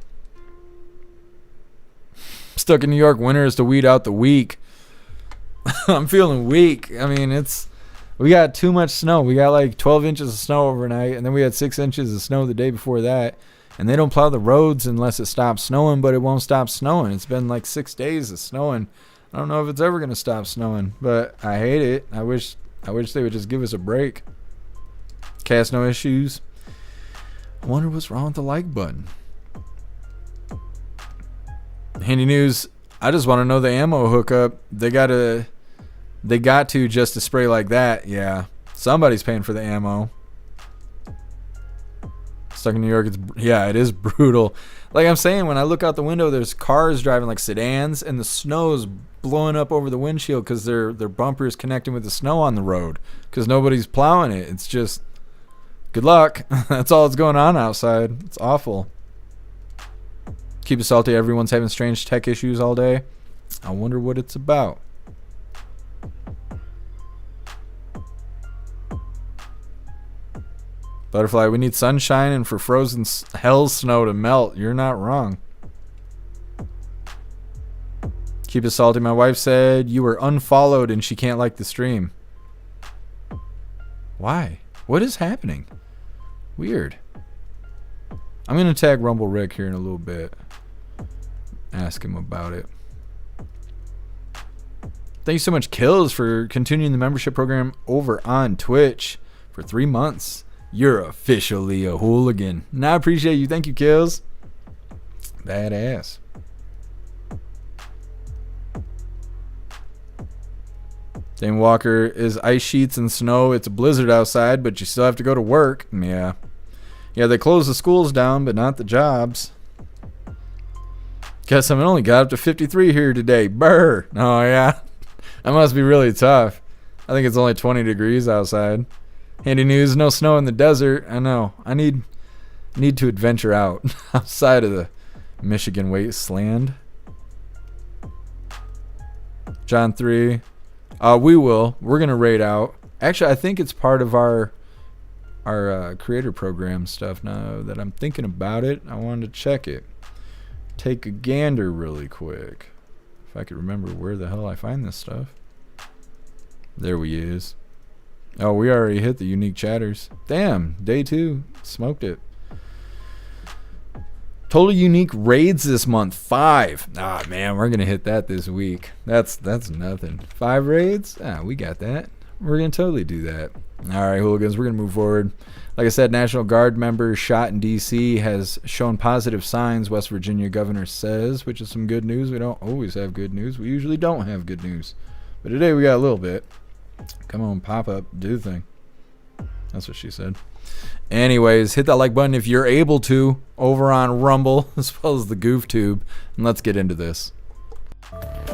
Stuck in New York, winter is to weed out the weak. I'm feeling weak. I mean, we got too much snow. We got like 12 inches of snow overnight, and then we had 6 inches of snow the day before that. And they don't plow the roads unless it stops snowing, but it won't stop snowing. It's been like 6 days of snowing. I don't know if it's ever going to stop snowing, but I hate it. I wish I wish they would just give us a break. Cast no issues. I wonder what's wrong with the like button. Handy news. I just want to know the ammo hookup. They got to just to spray like that. Yeah. Somebody's paying for the ammo. Stuck in New York, it is brutal. Like I'm saying, when I look out the window, there's cars driving like sedans, and the snow's blowing up over the windshield because their bumper is connecting with the snow on the road because nobody's plowing it. It's just good luck. That's all that's going on outside. It's awful. Keep it salty. Everyone's having strange tech issues all day. I wonder what it's about. Butterfly, we need sunshine and for frozen hell snow to melt. You're not wrong. Keep it salty. My wife said you were unfollowed and she can't like the stream. Why? What is happening? Weird. I'm going to tag Rumble Rick here in a little bit. Ask him about it. Thank you so much, Kills, for continuing the membership program over on Twitch for 3 months. You're officially a hooligan. And I appreciate you. Thank you, Kills. Badass. Dane Walker, is ice sheets and snow. It's a blizzard outside, but you still have to go to work. Yeah. Yeah, they closed the schools down, but not the jobs. Guess I only got up to 53 here today. Brr. Oh, yeah. That must be really tough. I think it's only 20 degrees outside. Handy news, no snow in the desert. I know. I need to adventure out outside of the Michigan wasteland. John 3. We will. We're going to raid out. Actually, I think it's part of our creator program stuff now that I'm thinking about it. I wanted to check it. Take a gander really quick. If I could remember where the hell I find this stuff. There we is. Oh, we already hit the unique chatters. Damn, day 2. Smoked it. Total unique raids this month, 5. Ah, man, we're going to hit that this week. That's nothing. 5 raids? Ah, we got that. We're going to totally do that. All right, hooligans, we're going to move forward. Like I said, National Guard member shot in D.C. has shown positive signs, West Virginia governor says, which is some good news. We don't always have good news. We usually don't have good news. But today we got a little bit. Come on, pop up, do the thing. That's what she said. Anyways, hit that like button if you're able to over on Rumble as well as the Goof Tube. And let's get into this.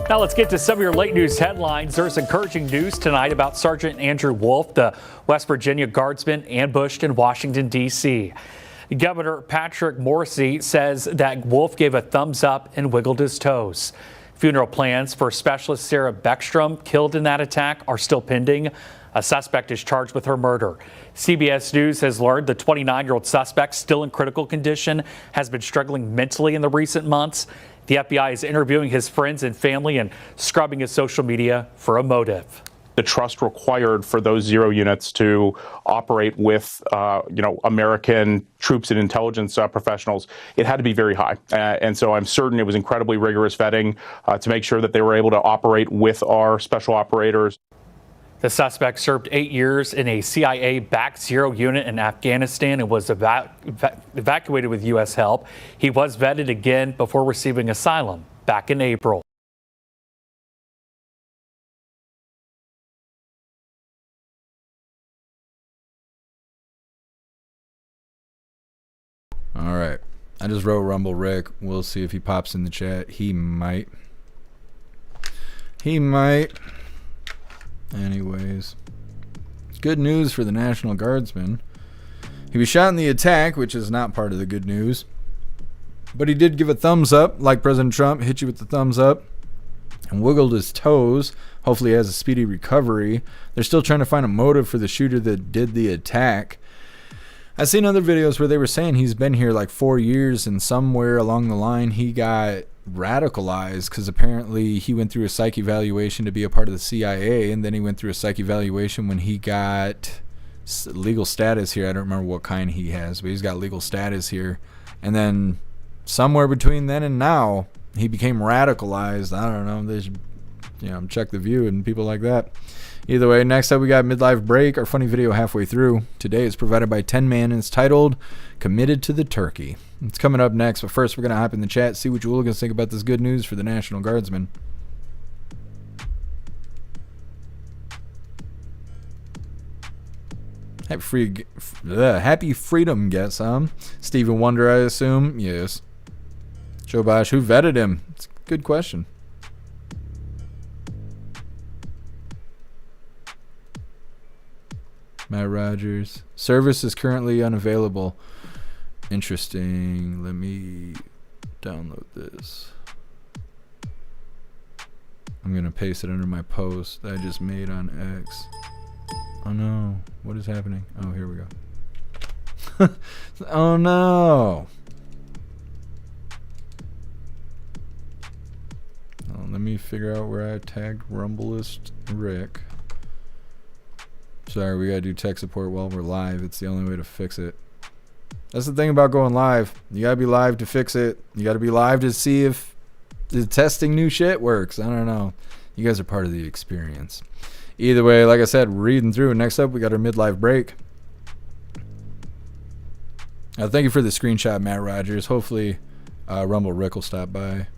Now let's get to some of your late news headlines. There's encouraging news tonight about Sergeant Andrew Wolf, the West Virginia Guardsman ambushed in Washington, D.C. Governor Patrick Morrisey says that Wolf gave a thumbs up and wiggled his toes. Funeral plans for Specialist Sarah Beckstrom, killed in that attack, are still pending. A suspect is charged with her murder. CBS News has learned the 29-year-old suspect, still in critical condition, has been struggling mentally in the recent months. The FBI is interviewing his friends and family and scrubbing his social media for a motive. The trust required for those zero units to operate with, American troops and intelligence professionals, it had to be very high. And so I'm certain it was incredibly rigorous vetting to make sure that they were able to operate with our special operators. The suspect served 8 years in a CIA-backed zero unit in Afghanistan and was evacuated with U.S. help. He was vetted again before receiving asylum back in April. All right. I just wrote Rumble Rick. We'll see if he pops in the chat. He might. Anyways. Good news for the National Guardsman. He was shot in the attack, which is not part of the good news. But he did give a thumbs up, like President Trump, hit you with the thumbs up, and wiggled his toes. Hopefully he has a speedy recovery. They're still trying to find a motive for the shooter that did the attack. I've seen other videos where they were saying he's been here like 4 years, and somewhere along the line he got radicalized because apparently he went through a psych evaluation to be a part of the CIA, and then he went through a psych evaluation when he got legal status here. I don't remember what kind he has, but he's got legal status here. And then somewhere between then and now, he became radicalized. I don't know. They should, check the view and people like that. Either way, next up we got Midlife Break, our funny video halfway through. Today is provided by 10 Man and it's titled Committed to the Turkey. It's coming up next, but first we're going to hop in the chat, see what you hooligans think about this good news for the National Guardsmen. Happy freedom, guess, Stephen Wonder, I assume. Yes. Joe Bosch, who vetted him? It's a good question. Matt Rogers. Service is currently unavailable. Interesting. Let me download this. I'm going to paste it under my post that I just made on X. Oh no. What is happening? Oh, here we go. Oh no. Oh, let me figure out where I tagged Rumbleist Rick. Sorry, we gotta do tech support while we're live. It's the only way to fix it. That's the thing about going live. You gotta be live to fix it. You gotta be live to see if the testing new shit works. I don't know. You guys are part of the experience. Either way, like I said, reading through. Next up, we got our midlife break. Thank you for the screenshot, Matt Rogers. Hopefully, Rumble Rick will stop by.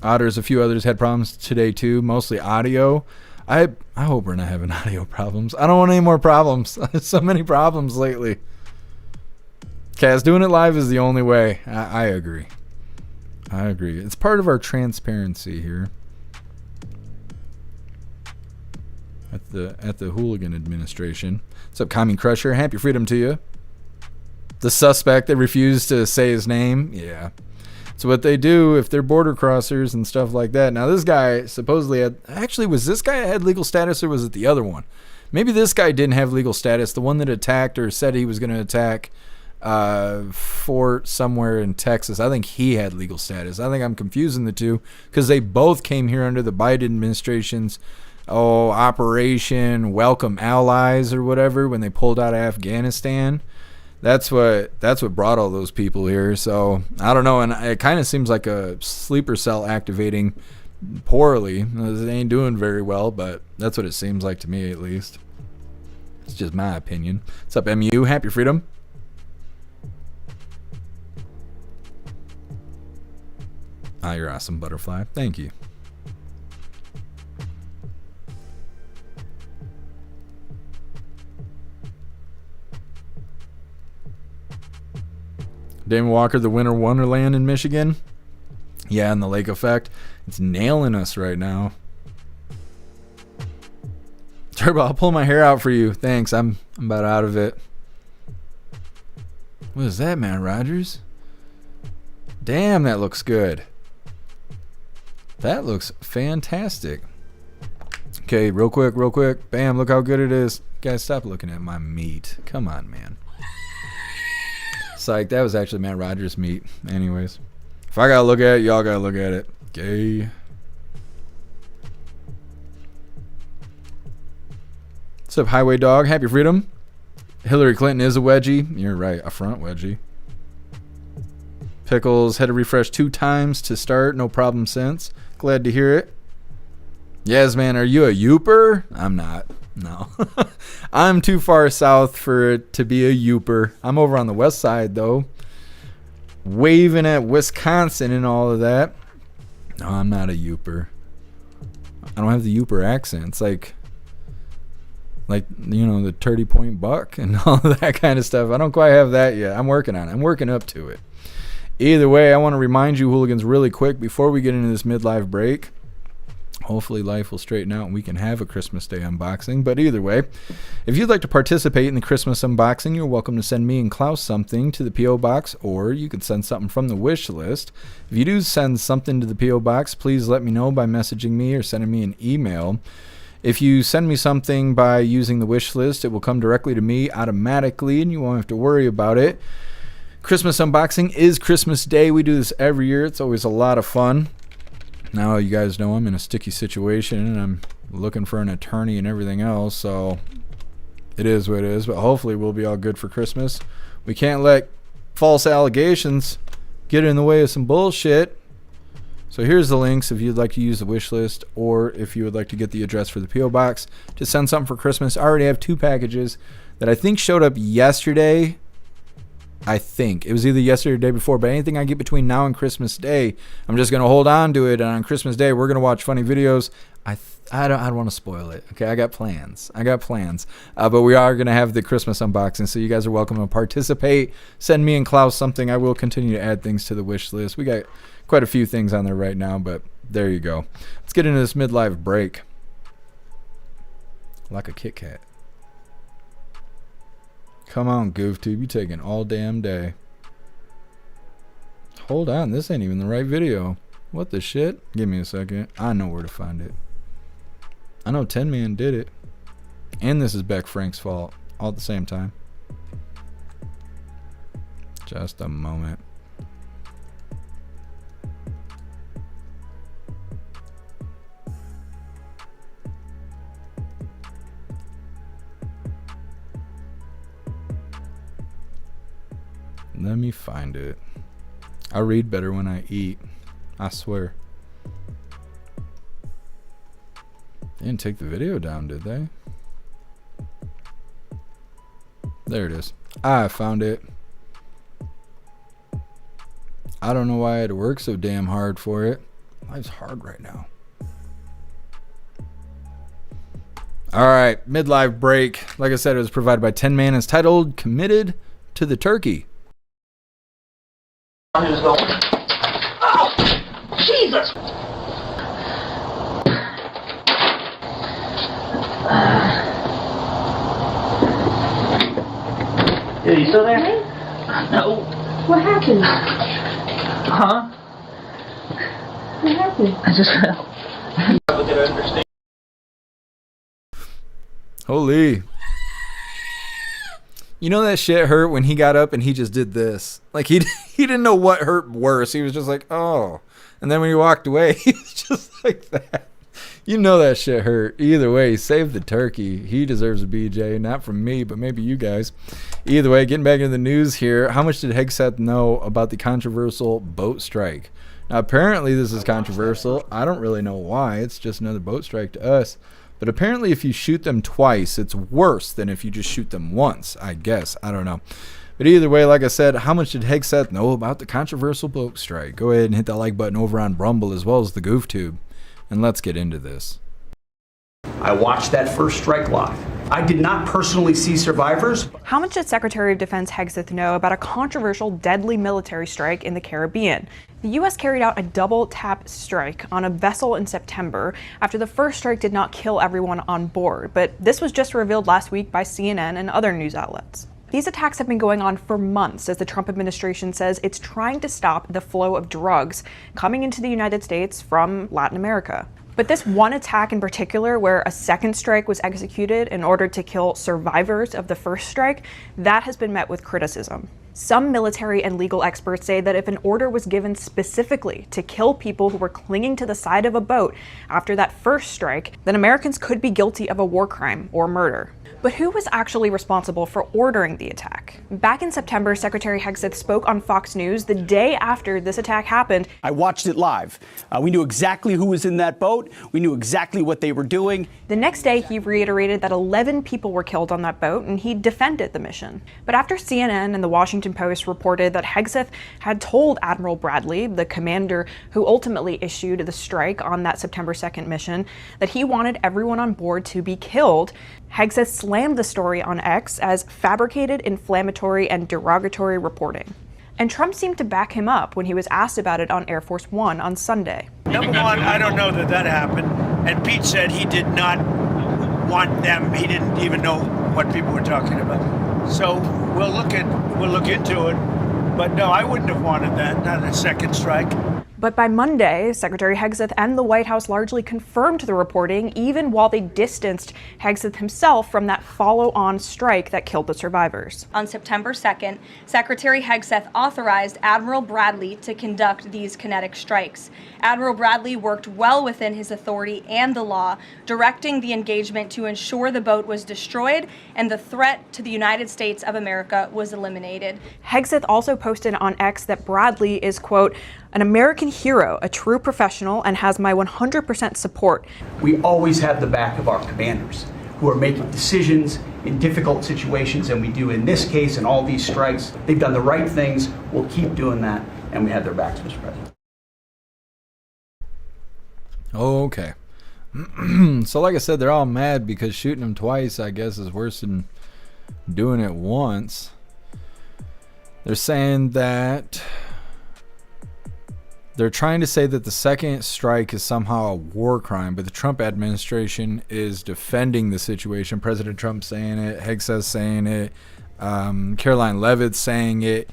Otters, a few others had problems today too, mostly audio. I hope we're not having audio problems. I don't want any more problems. So many problems lately. Kaz, doing it live is the only way. I agree. I agree. It's part of our transparency here. At the Hooligan administration. What's up, Commie Crusher? Happy freedom to you. The suspect that refused to say his name. Yeah. So what they do if they're border crossers and stuff like that. Now this guy supposedly had, actually was this guy had legal status or was it the other one? Maybe this guy didn't have legal status. The one that attacked or said he was going to attack fort somewhere in Texas. I think he had legal status. I think I'm confusing the two because they both came here under the Biden administration's Operation Welcome Allies or whatever when they pulled out of Afghanistan. That's what brought all those people here. So I don't know, and it kind of seems like a sleeper cell activating poorly. It ain't doing very well, but that's what it seems like to me, at least. It's just my opinion. What's up, MU? Happy freedom. Ah, you're awesome, Butterfly. Thank you. Damon Walker, the Winter Wonderland in Michigan. Yeah, and the lake effect. It's nailing us right now. Turbo, I'll pull my hair out for you. Thanks. I'm about out of it. What is that, man, Rogers? Damn, that looks good. That looks fantastic. Okay, real quick. Bam, look how good it is. Guys, stop looking at my meat. Come on, man. Psych, that was actually Matt Rogers' meat. Anyways, if I gotta look at it, y'all gotta look at it. Okay. What's up, Highway Dog? Happy freedom. Hillary Clinton is a wedgie. You're right, a front wedgie. Pickles had to refresh 2 times to start. No problem since. Glad to hear it. Yes, man, are you a Youper? I'm not. No. I'm too far south for it to be a Youper. I'm over on the west side, though. Waving at Wisconsin and all of that. No, I'm not a Youper. I don't have the Youper accent. It's like, you know, the 30 Point Buck and all of that kind of stuff. I don't quite have that yet. I'm working on it. I'm working up to it. Either way, I want to remind you, hooligans, really quick before we get into this midlife break. Hopefully life will straighten out and we can have a Christmas Day unboxing. But either way, if you'd like to participate in the Christmas unboxing, you're welcome to send me and Klaus something to the P.O. Box, or you could send something from the wish list. If you do send something to the P.O. Box, please let me know by messaging me or sending me an email. If you send me something by using the wish list, it will come directly to me automatically and you won't have to worry about it. Christmas unboxing is Christmas Day. We do this every year. It's always a lot of fun. Now you guys know I'm in a sticky situation and I'm looking for an attorney and everything else, so it is what it is, but hopefully we'll be all good for Christmas. We can't let false allegations get in the way of some bullshit. So here's the links if you'd like to use the wish list, or if you would like to get the address for the P.O. Box to send something for Christmas. I already have 2 packages that I think showed up yesterday. I think it was either yesterday or the day before, but anything I get between now and Christmas Day, I'm just gonna hold on to it. And on Christmas Day, we're gonna watch funny videos. I don't want to spoil it. Okay, I got plans. But we are gonna have the Christmas unboxing, so you guys are welcome to participate. Send me and Klaus something. I will continue to add things to the wish list. We got quite a few things on there right now, but there you go. Let's get into this midlife break. Like a Kit Kat. Come on, GoofTube, you taking all damn day. Hold on, this ain't even the right video. What the shit? Give me a second. I know where to find it. I know 10 Man did it. And this is Beck Frank's fault. All at the same time. Just a moment. Let me find it. I read better when I eat. I swear. They didn't take the video down, did they? There it is. I found it. I don't know why I had to work so damn hard for it. Life's hard right now. Alright, midlife break. Like I said, it was provided by 10 Man. It's titled Committed to the Turkey. I'm just going. Oh, Jesus! Dude, you still there? No. What happened? Huh? What happened? I just fell. But did I understand? Holy. You know that shit hurt when he got up and he just did this. Like he didn't know what hurt worse. He was just like, oh. And then when he walked away, he was just like that. You know that shit hurt. Either way, save the turkey. He deserves a BJ. Not from me, but maybe you guys. Either way, getting back into the news here. How much did Hegseth know about the controversial boat strike? Now, apparently this is controversial. I don't really know why. It's just another boat strike to us. But apparently if you shoot them twice, it's worse than if you just shoot them once, I guess. I don't know. But either way, like I said, how much did Hegseth know about the controversial boat strike? Go ahead and hit that like button over on Rumble as well as the GoofTube. And let's get into this. I watched that first strike live. I did not personally see survivors. How much did Secretary of Defense Hegseth know about a controversial, deadly military strike in the Caribbean? The U.S. carried out a double-tap strike on a vessel in September after the first strike did not kill everyone on board, but this was just revealed last week by CNN and other news outlets. These attacks have been going on for months as the Trump administration says it's trying to stop the flow of drugs coming into the United States from Latin America. But this one attack in particular, where a second strike was executed in order to kill survivors of the first strike, that has been met with criticism. Some military and legal experts say that if an order was given specifically to kill people who were clinging to the side of a boat after that first strike, then Americans could be guilty of a war crime or murder. But who was actually responsible for ordering the attack? Back in September, Secretary Hegseth spoke on Fox News the day after this attack happened. I watched it live. We knew exactly who was in that boat. We knew exactly what they were doing. The next day, he reiterated that 11 people were killed on that boat, and he defended the mission. But after CNN and the Washington Post reported that Hegseth had told Admiral Bradley, the commander who ultimately issued the strike on that September 2nd mission, that he wanted everyone on board to be killed, Hegseth slammed the story on X as fabricated, inflammatory, and derogatory reporting. And Trump seemed to back him up when he was asked about it on Air Force One on Sunday. Number one, I don't know that happened. And Pete said he did not want them. He didn't even know what people were talking about. So we'll look into it. But no, I wouldn't have wanted that, not a second strike. But by Monday, Secretary Hegseth and the White House largely confirmed the reporting, even while they distanced Hegseth himself from that follow-on strike that killed the survivors. On September 2nd, Secretary Hegseth authorized Admiral Bradley to conduct these kinetic strikes. Admiral Bradley worked well within his authority and the law, directing the engagement to ensure the boat was destroyed and the threat to the United States of America was eliminated. Hegseth also posted on X that Bradley is, quote, an American hero, a true professional, and has my 100% support. We always have the back of our commanders who are making decisions in difficult situations, and we do in this case and all these strikes. They've done the right things. We'll keep doing that, and we have their backs, Mr. President. Okay. So like I said, they're all mad because shooting them twice, I guess, is worse than doing it once. They're saying that they're trying to say that the second strike is somehow a war crime, but the Trump administration is defending the situation. President Trump saying it, Hegseth saying it, Caroline Leavitt saying it,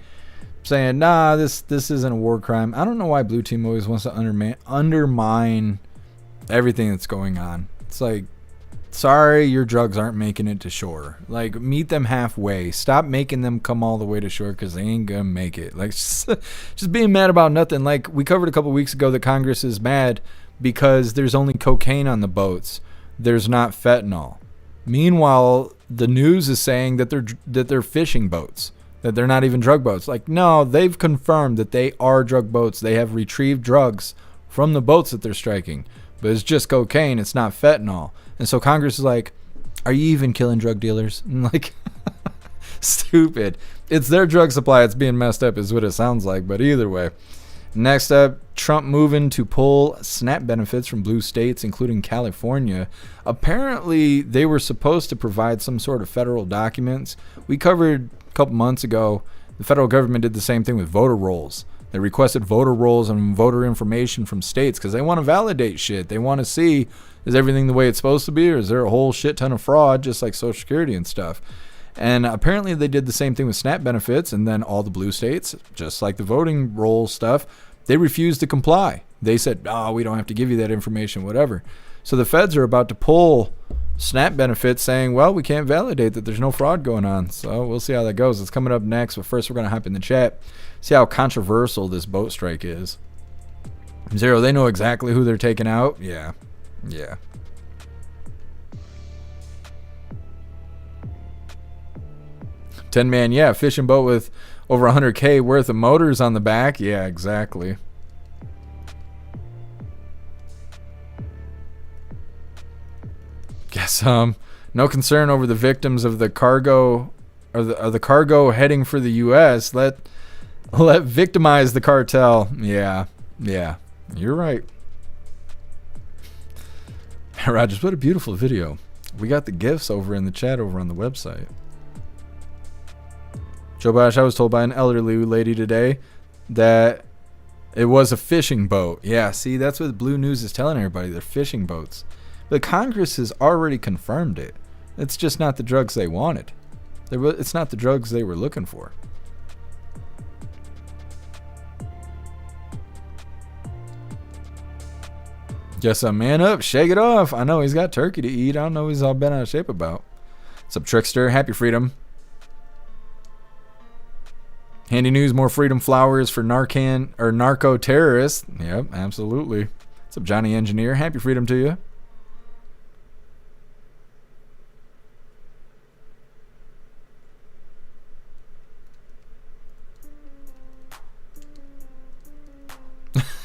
saying, nah, this isn't a war crime. I don't know why Blue Team always wants to undermine everything that's going on. It's like, sorry, your drugs aren't making it to shore. Like, meet them halfway. Stop making them come all the way to shore because they ain't gonna make it. Like, just being mad about nothing. Like, we covered a couple weeks ago that Congress is mad because there's only cocaine on the boats. There's not fentanyl. Meanwhile, the news is saying that they're fishing boats, that they're not even drug boats. Like, no, they've confirmed that they are drug boats. They have retrieved drugs from the boats that they're striking, but it's just cocaine. It's not fentanyl. And so Congress is like, are you even killing drug dealers? And like, stupid. It's their drug supply. It's being messed up is what it sounds like. But either way. Next up, Trump moving to pull SNAP benefits from blue states, including California. Apparently, they were supposed to provide some sort of federal documents. We covered a couple months ago, the federal government did the same thing with voter rolls. They requested voter rolls and voter information from states because they want to validate shit. They want to see, is everything the way it's supposed to be, or is there a whole shit ton of fraud, just like Social Security and stuff? And apparently they did the same thing with SNAP benefits, and then all the blue states, just like the voting roll stuff, they refused to comply. They said, oh, we don't have to give you that information, whatever. So the feds are about to pull SNAP benefits, saying, well, we can't validate that there's no fraud going on. So we'll see how that goes. It's coming up next, but first we're going to hop in the chat, see how controversial this boat strike is. Zero, they know exactly who they're taking out. Yeah. 10-man, yeah, fishing boat with over 100K worth of motors on the back. Yeah, exactly. Guess no concern over the victims of the cargo, or the cargo heading for the U.S. Let victimize the cartel. Yeah, you're right. Rogers, what a beautiful video. We got the gifs over in the chat over on the website. Joe Bosch, I was told by an elderly lady today that it was a fishing boat. Yeah, see, that's what Blue News is telling everybody. They're fishing boats. The Congress has already confirmed it. It's just not the drugs they wanted. It's not the drugs they were looking for. Guess I'm man up. Shake it off. I know he's got turkey to eat. I don't know what he's all bent out of shape about. What's up, Trickster? Happy freedom. Handy news, more freedom flowers for narco terrorists. Yep, absolutely. What's up, Johnny Engineer? Happy freedom to you.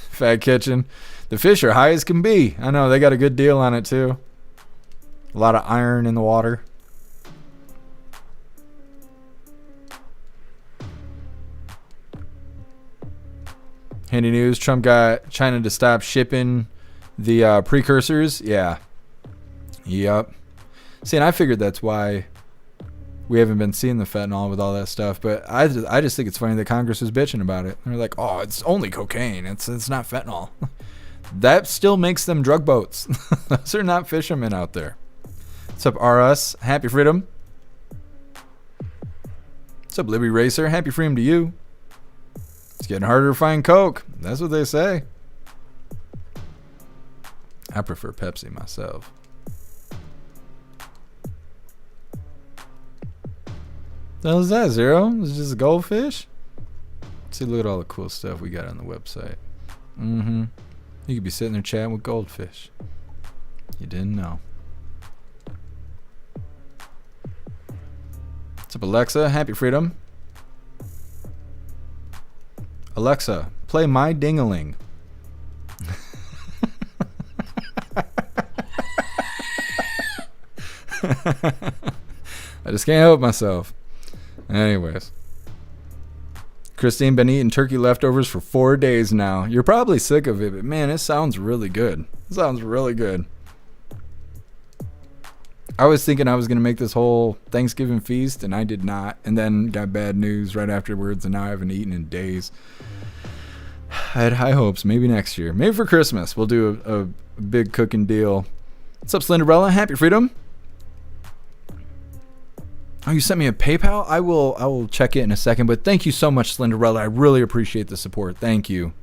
Fat Kitchen. The fish are high as can be. I know, they got a good deal on it too. A lot of iron in the water. Handy news, Trump got China to stop shipping the precursors. Yeah. Yep. See, and I figured that's why we haven't been seeing the fentanyl with all that stuff. But I just think it's funny that Congress is bitching about it. They're like, oh, it's only cocaine. It's not fentanyl. That still makes them drug boats. Those are not fishermen out there. What's up, RS? Happy freedom. What's up, Libby Racer? Happy freedom to you. It's getting harder to find coke. That's what they say. I prefer Pepsi myself. The hell is that, Zero? It's just a goldfish? See, look at all the cool stuff we got on the website. You could be sitting there chatting with goldfish. You didn't know. What's up, Alexa? Happy Freedom. Alexa, play My Ding-a-Ling. I just can't help myself. Anyways. Christine, been eating turkey leftovers for 4 days now. You're probably sick of it, but man, it sounds really good. It sounds really good. I was thinking I was going to make this whole Thanksgiving feast, and I did not. And then got bad news right afterwards, and now I haven't eaten in days. I had high hopes. Maybe next year. Maybe for Christmas we'll do a big cooking deal. What's up, Slenderella? Happy Freedom. Oh, you sent me a PayPal? I will check it in a second, but thank you so much, Slenderella. I really appreciate the support. Thank you.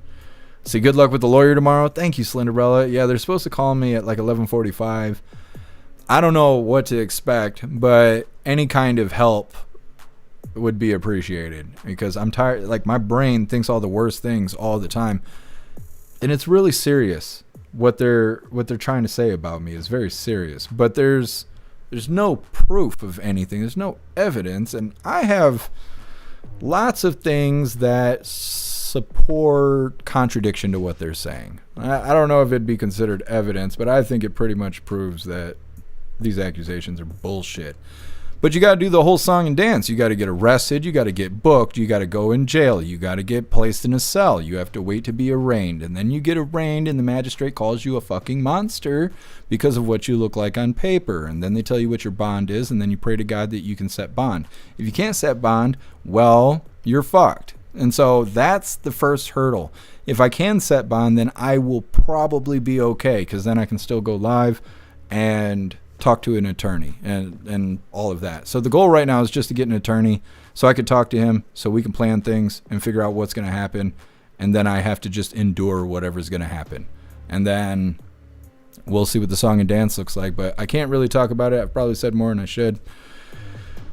See, good luck with the lawyer tomorrow. Thank you, Slenderella. Yeah, they're supposed to call me at like 11:45. I don't know what to expect, but any kind of help would be appreciated because I'm tired. Like, my brain thinks all the worst things all the time, and it's really serious. What they're trying to say about me is very serious, but there's no proof of anything. There's no evidence, and I have lots of things that support contradiction to what they're saying. I don't know if it'd be considered evidence, but I think it pretty much proves that these accusations are bullshit. But you got to do the whole song and dance. You got to get arrested. You got to get booked. You got to go in jail. You got to get placed in a cell. You have to wait to be arraigned. And then you get arraigned and the magistrate calls you a fucking monster because of what you look like on paper. And then they tell you what your bond is. And then you pray to God that you can set bond. If you can't set bond, well, you're fucked. And so that's the first hurdle. If I can set bond, then I will probably be okay because then I can still go live and talk to an attorney and all of that. So the goal right now is just to get an attorney so I could talk to him so we can plan things and figure out what's going to happen. And then I have to just endure whatever's going to happen. And then we'll see what the song and dance looks like. But I can't really talk about it. I've probably said more than I should.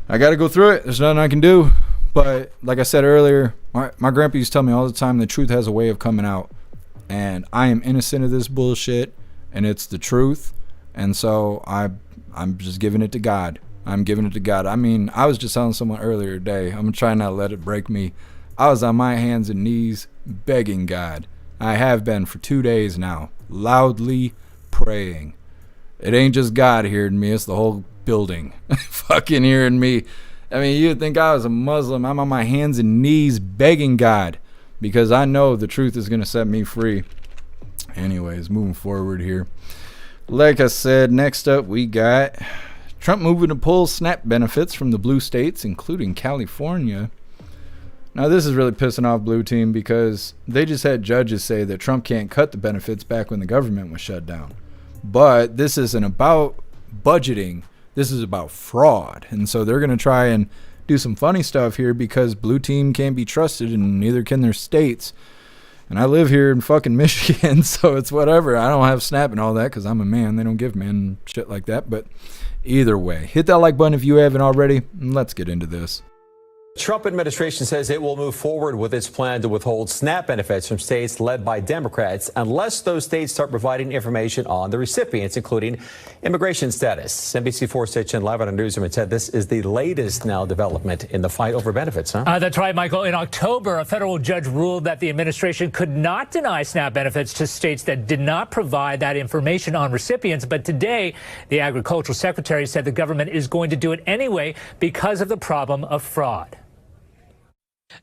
I got to go through it. There's nothing I can do. But like I said earlier, my grandpa used to tell me all the time the truth has a way of coming out. And I am innocent of this bullshit. And it's the truth. And so I'm just giving it to God. I'm giving it to God. I mean, I was just telling someone earlier today, I'm trying not to let it break me. I was on my hands and knees begging God. I have been for 2 days now, loudly praying. It ain't just God hearing me, it's the whole building fucking hearing me. I mean, you'd think I was a Muslim. I'm on my hands and knees begging God because I know the truth is going to set me free. Anyways, moving forward here. Like I said, next up we got Trump moving to pull SNAP benefits from the blue states, including California. Now, this is really pissing off Blue Team because they just had judges say that Trump can't cut the benefits back when the government was shut down. But this isn't about budgeting. This is about fraud. And so they're going to try and do some funny stuff here because Blue Team can't be trusted and neither can their states. And I live here in fucking Michigan, so it's whatever. I don't have SNAP and all that because I'm a man. They don't give men shit like that. But either way, hit that like button if you haven't already. And let's get into this. Trump administration says it will move forward with its plan to withhold SNAP benefits from states led by Democrats unless those states start providing information on the recipients, including immigration status. NBC4 Station live on a newsroom said this is the latest now development in the fight over benefits, huh? That's right, Michael. In October, a federal judge ruled that the administration could not deny SNAP benefits to states that did not provide that information on recipients. But today, the agricultural secretary said the government is going to do it anyway because of the problem of fraud.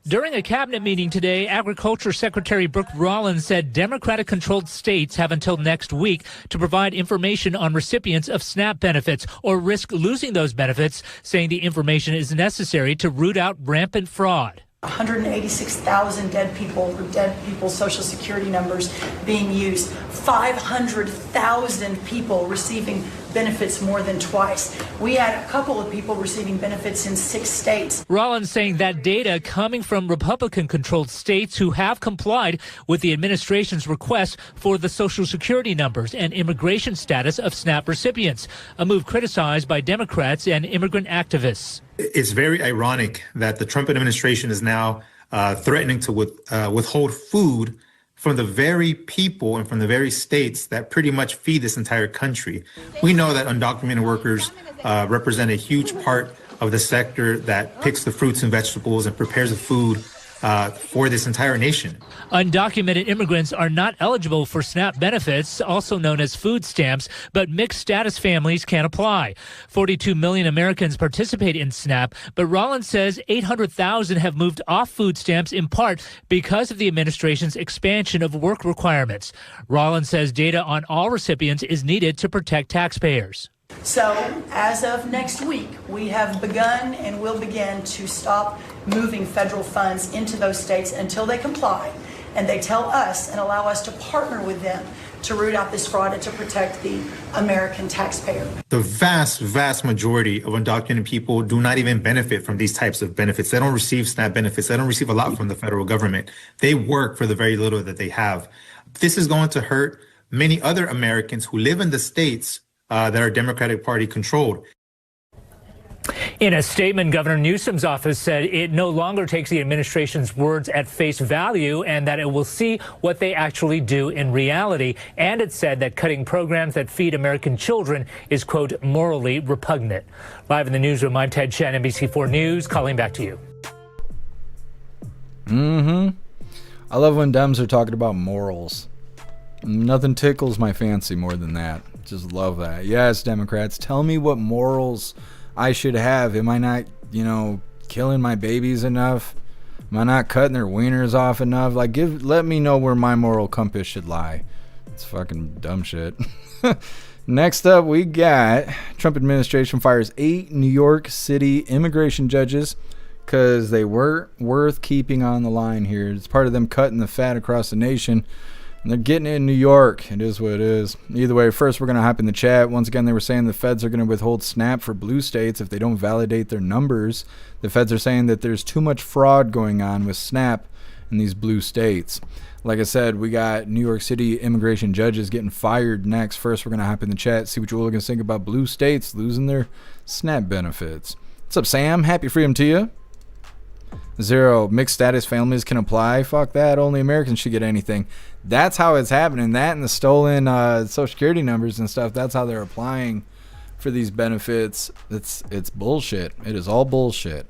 During a cabinet meeting today, Agriculture Secretary Brooke Rollins said Democratic-controlled states have until next week to provide information on recipients of SNAP benefits or risk losing those benefits, saying the information is necessary to root out rampant fraud. 186,000 dead people's Social Security numbers being used, 500,000 people receiving benefits more than twice. We had a couple of people receiving benefits in 6 states. Rollins saying that data coming from Republican-controlled states who have complied with the administration's request for the Social Security numbers and immigration status of SNAP recipients, a move criticized by Democrats and immigrant activists. It's very ironic that the Trump administration is now threatening to withhold food from the very people and from the very states that pretty much feed this entire country. We know that undocumented workers represent a huge part of the sector that picks the fruits and vegetables and prepares the food for this entire nation. Undocumented immigrants are not eligible for SNAP benefits, also known as food stamps, but mixed status families can apply. 42 million Americans participate in SNAP, but Rollins says 800,000 have moved off food stamps in part because of the administration's expansion of work requirements. Rollins says data on all recipients is needed to protect taxpayers. So as of next week, we have begun and will begin to stop moving federal funds into those states until they comply and they tell us and allow us to partner with them to root out this fraud and to protect the American taxpayer. The vast, vast majority of undocumented people do not even benefit from these types of benefits. They don't receive SNAP benefits. They don't receive a lot from the federal government. They work for the very little that they have. This is going to hurt many other Americans who live in the states that are Democratic Party controlled. In a statement, Governor Newsom's office said it no longer takes the administration's words at face value and that it will see what they actually do in reality. And it said that cutting programs that feed American children is, quote, morally repugnant. Live in the newsroom, I'm Ted Chen, NBC4 News, calling back to you. I love when Dems are talking about morals. Nothing tickles my fancy more than that. Just love that. Yes, Democrats, tell me what morals I should have. Am I not, killing my babies enough? Am I not cutting their wieners off enough? Like, let me know where my moral compass should lie. It's fucking dumb shit. Next up, we got Trump administration fires 8 New York City immigration judges because they weren't worth keeping on the line here. It's part of them cutting the fat across the nation. And they're getting it in New York. It is what it is. Either way, first we're going to hop in the chat. Once again, they were saying the feds are going to withhold SNAP for blue states if they don't validate their numbers. The feds are saying that there's too much fraud going on with SNAP in these blue states. Like I said, we got New York City immigration judges getting fired next. First, we're going to hop in the chat, see what you hooligans think about blue states losing their SNAP benefits. What's up, Sam? Happy freedom to you. 0, mixed status families can apply. Fuck that. Only Americans should get anything. That's how it's happening. That and the stolen Social Security numbers and stuff. That's how they're applying for these benefits. It's bullshit. It is all bullshit.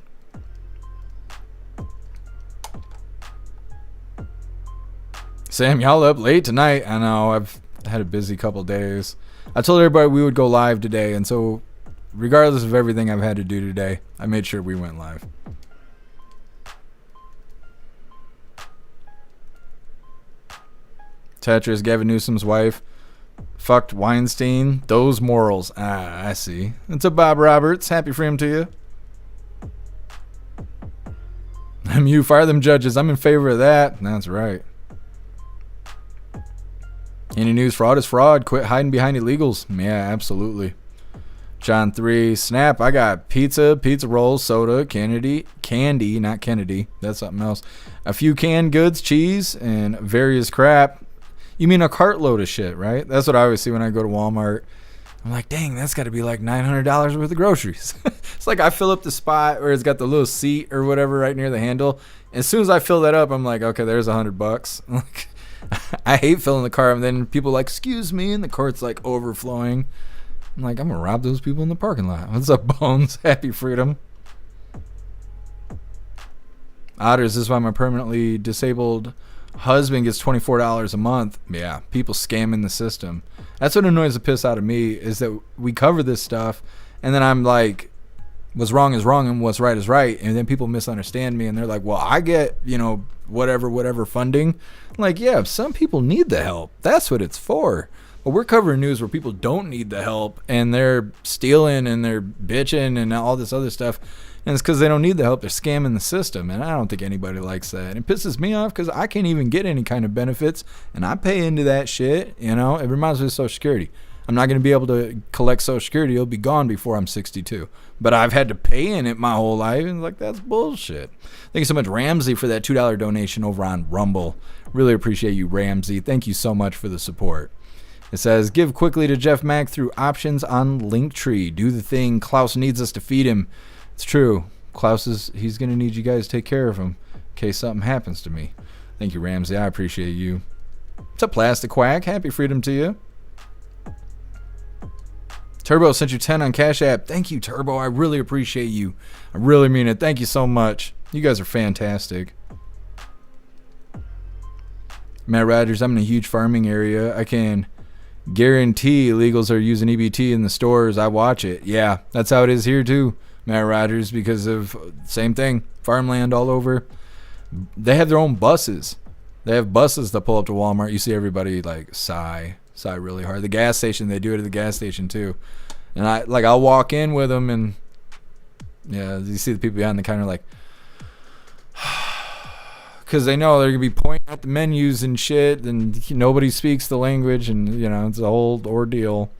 Sam, y'all up late tonight. I know. I've had a busy couple days. I told everybody we would go live today. And so regardless of everything I've had to do today, I made sure we went live. Tetris, Gavin Newsom's wife, fucked Weinstein. Those morals. I see. It's a Bob Roberts. Happy freedom to you. You fire them judges. I'm in favor of that. That's right. Any news? Fraud is fraud. Quit hiding behind illegals. Yeah, absolutely. John 3. Snap. I got pizza rolls, soda, candy, not Kennedy. That's something else. A few canned goods, cheese, and various crap. You mean a cartload of shit, right? That's what I always see when I go to Walmart. I'm like, dang, that's got to be like $900 worth of groceries. It's like I fill up the spot where it's got the little seat or whatever right near the handle. As soon as I fill that up, I'm like, okay, there's $100. I hate filling the cart, and then people are like, excuse me, and the cart's like overflowing. I'm like, I'm gonna rob those people in the parking lot. What's up, Bones? Happy freedom. Otters, this is why my permanently disabled husband gets $24 a month. Yeah, people scamming the system. That's what annoys the piss out of me, is that we cover this stuff and then I'm like, what's wrong is wrong and what's right is right, and then people misunderstand me and they're like, well, I get, whatever funding. I'm like, yeah, some people need the help. That's what it's for. But we're covering news where people don't need the help and they're stealing and they're bitching and all this other stuff. And it's because they don't need the help. They're scamming the system. And I don't think anybody likes that. It pisses me off because I can't even get any kind of benefits. And I pay into that shit. It reminds me of Social Security. I'm not going to be able to collect Social Security. It'll be gone before I'm 62. But I've had to pay in it my whole life, and like, that's bullshit. Thank you so much, Ramsey, for that $2 donation over on Rumble. Really appreciate you, Ramsey. Thank you so much for the support. It says, give quickly to Jeff Mack through options on Linktree. Do the thing. Klaus needs us to feed him. It's true. He's going to need you guys to take care of him in case something happens to me. Thank you, Ramsey. I appreciate you. What's up, Plastic Quack? Happy freedom to you. Turbo sent you 10 on Cash App. Thank you, Turbo. I really appreciate you. I really mean it. Thank you so much. You guys are fantastic. Matt Rogers, I'm in a huge farming area. I can guarantee illegals are using EBT in the stores. I watch it. Yeah, that's how it is here too, Matt Rogers, because of same thing. Farmland all over. They have their own buses. They have buses that pull up to Walmart. You see everybody like sigh really hard. The gas station, they do it at the gas station too. And I'll walk in with them, and yeah, you see the people behind the counter like, because they know they're gonna be pointing at the menus and shit, and nobody speaks the language, and it's a whole ordeal.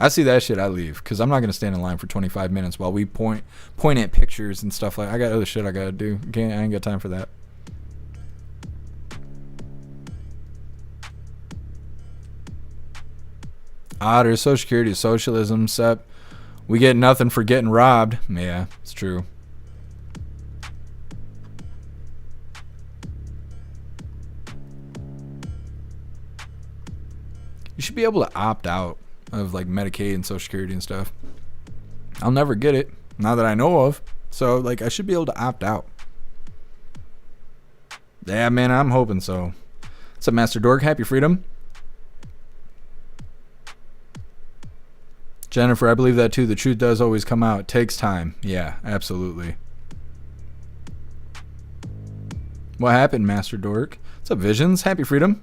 I see that shit, I leave, because I'm not gonna stand in line for 25 minutes while we point at pictures and stuff. Like, I got other shit I gotta do. I ain't got time for that. Otter, Social Security is socialism, Sep. We get nothing for getting robbed. Yeah, it's true. You should be able to opt out of like Medicaid and Social Security and stuff. I'll never get it, not that I know of. So like, I should be able to opt out. Yeah, man, I'm hoping so. What's up, Master Dork? Happy freedom. Jennifer, I believe that too. The truth does always come out. It takes time. Yeah, absolutely. What happened, Master Dork? What's up, Visions? Happy freedom.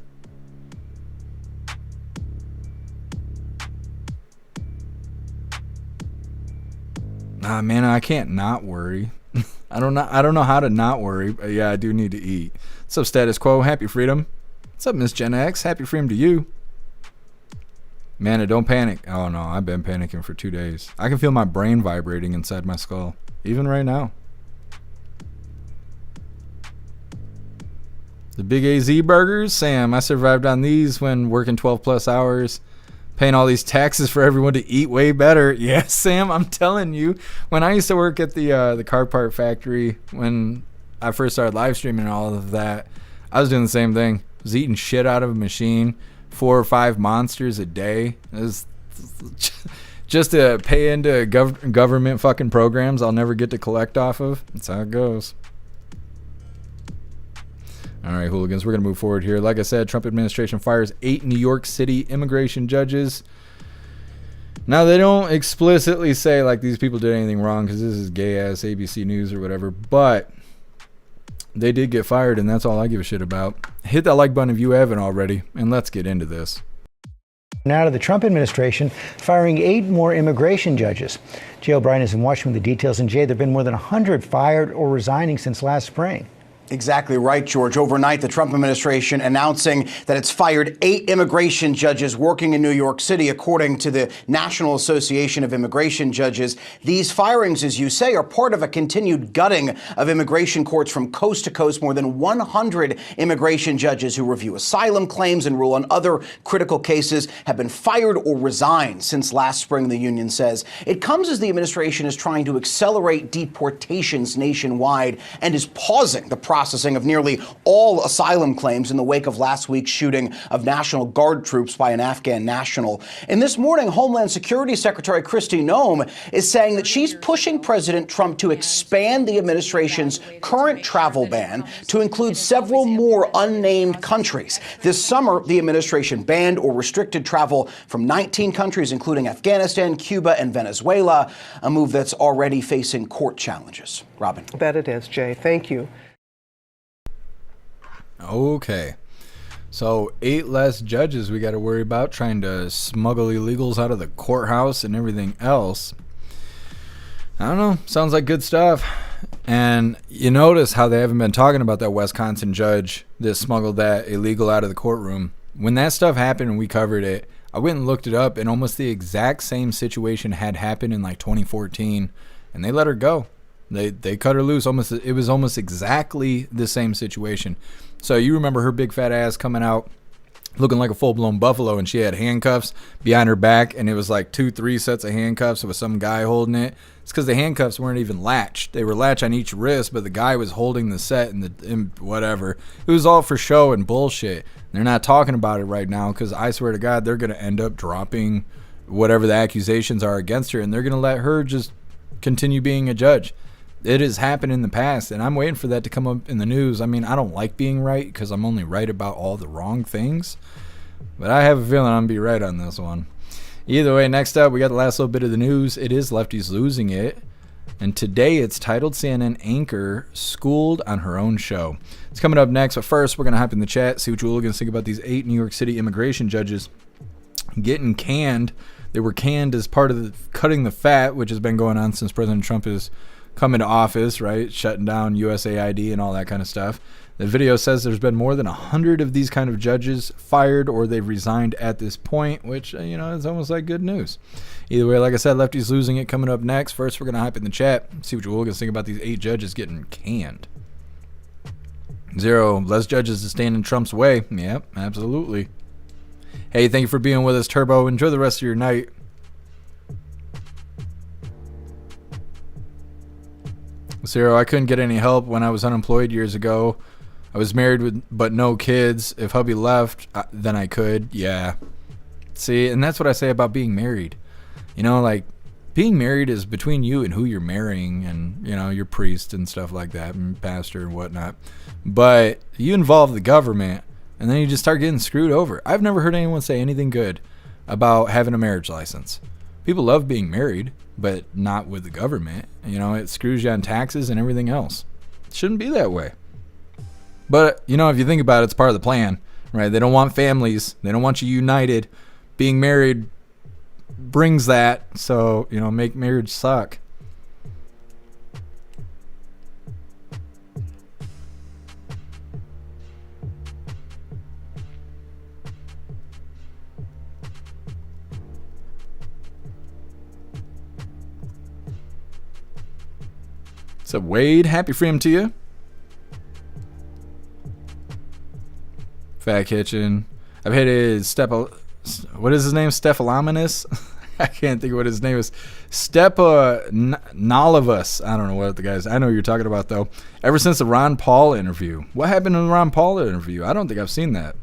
Nah, man, I can't not worry. I don't know how to not worry, but yeah, I do need to eat. What's up, Status Quo? Happy freedom. What's up, Miss Gen X? Happy freedom to you. Man, don't panic. Oh no, I've been panicking for 2 days. I can feel my brain vibrating inside my skull, even right now. The Big AZ burgers, Sam. I survived on these when working 12 plus hours, paying all these taxes for everyone to eat way better. Yeah, Sam, I'm telling you. When I used to work at the car part factory, when I first started live streaming and all of that, I was doing the same thing. I was eating shit out of a machine. 4 or 5 monsters a day. It was just to pay into government fucking programs I'll never get to collect off of. That's how it goes. All right, hooligans, we're going to move forward here. Like I said, Trump administration fires 8 New York City immigration judges. Now, they don't explicitly say like these people did anything wrong, because this is gay-ass ABC News or whatever, but they did get fired, and that's all I give a shit about. Hit that like button if you haven't already, and let's get into this. Now to the Trump administration firing 8 more immigration judges. Jay O'Brien is in Washington with the details. And Jay, there have been more than 100 fired or resigning since last spring. Exactly right, George. Overnight, the Trump administration announcing that it's fired 8 immigration judges working in New York City, according to the National Association of Immigration Judges. These firings, as you say, are part of a continued gutting of immigration courts from coast to coast. More than 100 immigration judges who review asylum claims and rule on other critical cases have been fired or resigned since last spring, the union says. It comes as the administration is trying to accelerate deportations nationwide and is pausing the processing of nearly all asylum claims in the wake of last week's shooting of National Guard troops by an Afghan national. And this morning, Homeland Security Secretary Kristi Noem is saying that she's pushing President Trump to expand the administration's current travel ban to include several more unnamed countries. This summer, the administration banned or restricted travel from 19 countries, including Afghanistan, Cuba, and Venezuela, a move that's already facing court challenges. Robin. I bet it is, Jay. Thank you. Okay, so 8 less judges we got to worry about trying to smuggle illegals out of the courthouse and everything else. I don't know, sounds like good stuff. And you notice how they haven't been talking about that Wisconsin judge that smuggled that illegal out of the courtroom. When that stuff happened and we covered it, I went and looked it up, and almost the exact same situation had happened in like 2014, and they let her go. They cut her loose. It was almost exactly the same situation. So you remember her big fat ass coming out looking like a full-blown buffalo, and she had handcuffs behind her back, and it was like 2-3 sets of handcuffs with some guy holding it. It's because the handcuffs weren't even latched. They were latched on each wrist, but the guy was holding the set and whatever. It was all for show and bullshit. They're not talking about it right now because I swear to God, they're going to end up dropping whatever the accusations are against her, and they're going to let her just continue being a judge. It has happened in the past, and I'm waiting for that to come up in the news. I mean, I don't like being right because I'm only right about all the wrong things, but I have a feeling I'm going to be right on this one. Either way, next up, we got the last little bit of the news. It is lefties losing it, and today it's titled CNN Anchor Schooled on Her Own Show. It's coming up next, but first, we're going to hop in the chat, see what you hooligans think about these 8 New York City immigration judges getting canned. They were canned as part of the cutting the fat, which has been going on since President Trump has come into office, right? Shutting down USAID and all that kind of stuff. The video says there's been more than 100 of these kind of judges fired or they've resigned at this point, which, you know, is almost like good news. Either way, like I said, lefties losing it coming up next. First, we're going to hype in the chat, see what you hooligans think about these 8 judges getting canned. 0, less judges to stand in Trump's way. Yep, absolutely. Hey, thank you for being with us, Turbo. Enjoy the rest of your night. 0, I couldn't get any help when I was unemployed years ago. I was married but no kids. If hubby left, then I could. Yeah. See, and that's what I say about being married. You know, like, being married is between you and who you're marrying and, you know, your priest and stuff like that and pastor and whatnot. But you involve the government and then you just start getting screwed over. I've never heard anyone say anything good about having a marriage license. People love being married, but not with the government. You know, it screws you on taxes and everything else. It shouldn't be that way. But, you know, if you think about it, it's part of the plan, right? They don't want families. They don't want you united. Being married brings that. So, you know, make marriage suck. What's up, Wade? Happy freedom to you. Fat Kitchen. I've hit his what is his name? Stephalaminis? I can't think of what his name is. Nalavus. I don't know what the guy's. I know what you're talking about, though. Ever since the Ron Paul interview. What happened in the Ron Paul interview? I don't think I've seen that.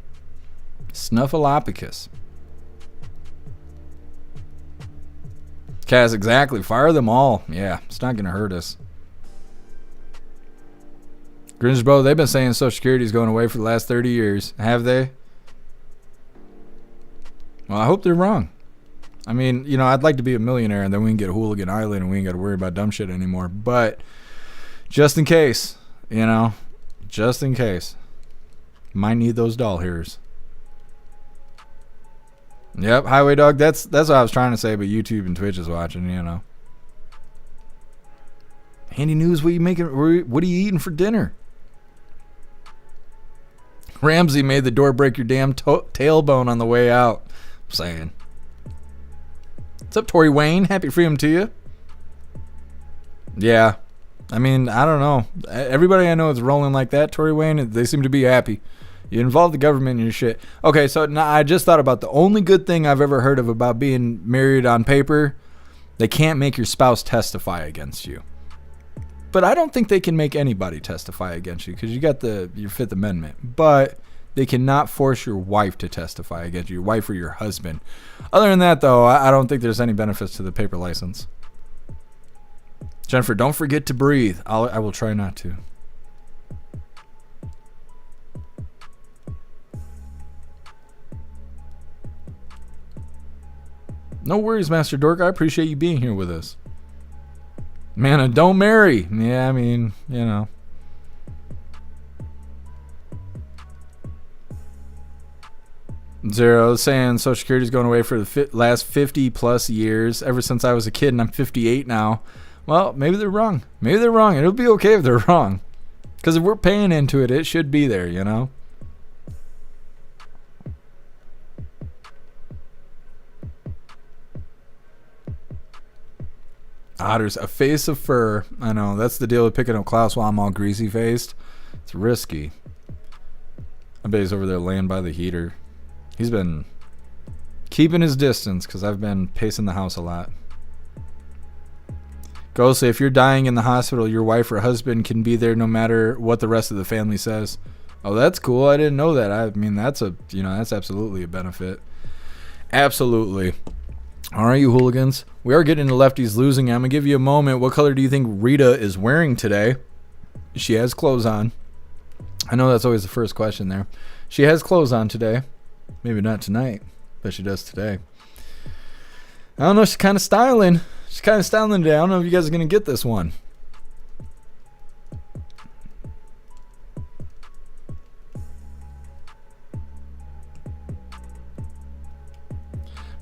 Snuffleupagus. Kaz, exactly. Fire them all. Yeah, it's not going to hurt us. Grinchbro, they've been saying Social Security is going away for the last 30 years. Have they? Well, I hope they're wrong. I mean, you know, I'd like to be a millionaire and then we can get a Hooligan Island and we ain't got to worry about dumb shit anymore. But just in case, you know, just in case. Might need those doll hairs. Yep, Highway Dog, that's what I was trying to say, but YouTube and Twitch is watching, you know. Handy news, what are you eating for dinner? Ramsey made the door break your damn tailbone on the way out. I'm saying. What's up, Tori Wayne? Happy freedom to you. Yeah. I mean, I don't know. Everybody I know is rolling like that, Tori Wayne. They seem to be happy. You involve the government in your shit. Okay, so now I just thought about the only good thing I've ever heard of about being married on paper. They can't make your spouse testify against you. But I don't think they can make anybody testify against you because you got your Fifth Amendment. But they cannot force your wife to testify against you, your wife or your husband. Other than that, though, I don't think there's any benefits to the paper license. Jennifer, don't forget to breathe. I will try not to. No worries, Master Dork. I appreciate you being here with us. Man, don't marry. Yeah, I mean, you know. Zero saying Social Security is going away for the last 50 plus years, ever since I was a kid, and I'm 58 now. Well, maybe they're wrong. Maybe they're wrong, and it'll be okay if they're wrong. Because if we're paying into it, it should be there, you know? Otters, a face of fur. I know, that's the deal with picking up Klaus while I'm all greasy-faced. It's risky. I bet he's over there laying by the heater. He's been keeping his distance because I've been pacing the house a lot. Go say, if you're dying in the hospital, your wife or husband can be there no matter what the rest of the family says. Oh, that's cool. I didn't know that. I mean, that's absolutely a benefit. Absolutely. All right, you hooligans. We are getting to lefties losing. I'm going to give you a moment. What color do you think Rita is wearing today? She has clothes on. I know that's always the first question there. She has clothes on today. Maybe not tonight, but she does today. I don't know. She's kind of styling. She's kind of styling today. I don't know if you guys are going to get this one.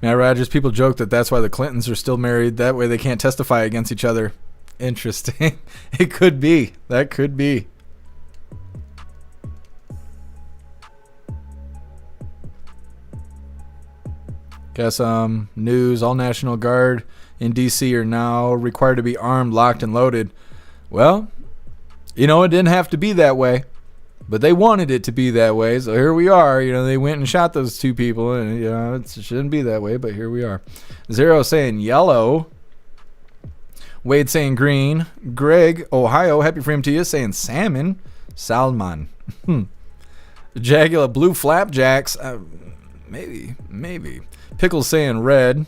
Matt Rogers, people joke that that's why the Clintons are still married. That way they can't testify against each other. Interesting. It could be. That could be. Got some news. All National Guard in D.C. are now required to be armed, locked, and loaded. Well, it didn't have to be that way. But they wanted it to be that way, so here we are. They went and shot those two people, and it shouldn't be that way, but here we are. Zero saying yellow. Wade saying green. Greg, Ohio, happy for him to you, saying salmon. Salmon. Jagula, blue flapjacks. Maybe. Pickles saying red.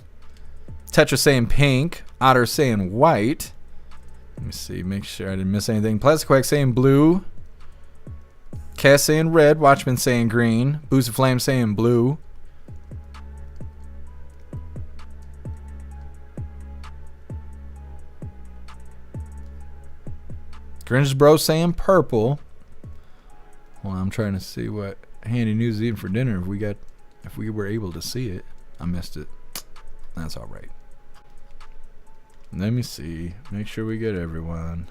Tetra saying pink. Otter saying white. Let me see, make sure I didn't miss anything. Plastic Quack saying blue. Cass saying red, Watchman saying green, Boost of Flame saying blue. Grinch Bro saying purple. Well, I'm trying to see what Handy News is eating for dinner. If we were able to see it, I missed it. That's all right. Let me see. Make sure we get everyone.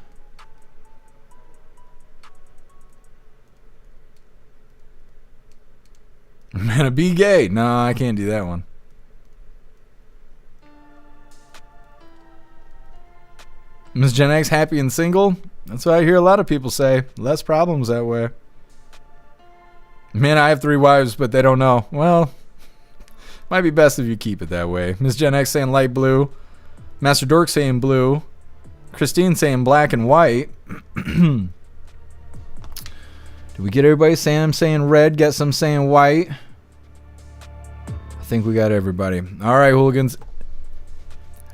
Man, be gay. No, I can't do that one. Miss Gen X happy and single? That's what I hear a lot of people say. Less problems that way. Man, I have 3 wives, but they don't know. Well, might be best if you keep it that way. Miss Gen X saying light blue. Master Dork saying blue. Christine saying black and white. Did we get everybody? Sam saying red. Get some saying white. I think we got everybody. All right, hooligans.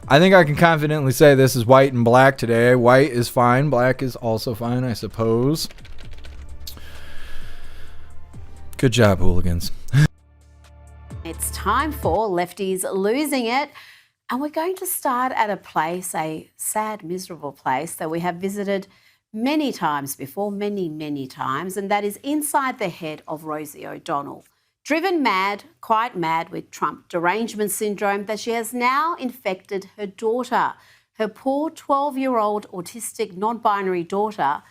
I think I can confidently say this is white and black today. White is fine. Black is also fine, I suppose. Good job, hooligans. It's time for Lefties Losing It. And we're going to start at a place, a sad, miserable place that we have visited many times before, many times, and that is inside the head of Rosie O'Donnell. Driven mad, quite mad with Trump derangement syndrome, that she has now infected her daughter. Her poor 12-year-old autistic non-binary daughter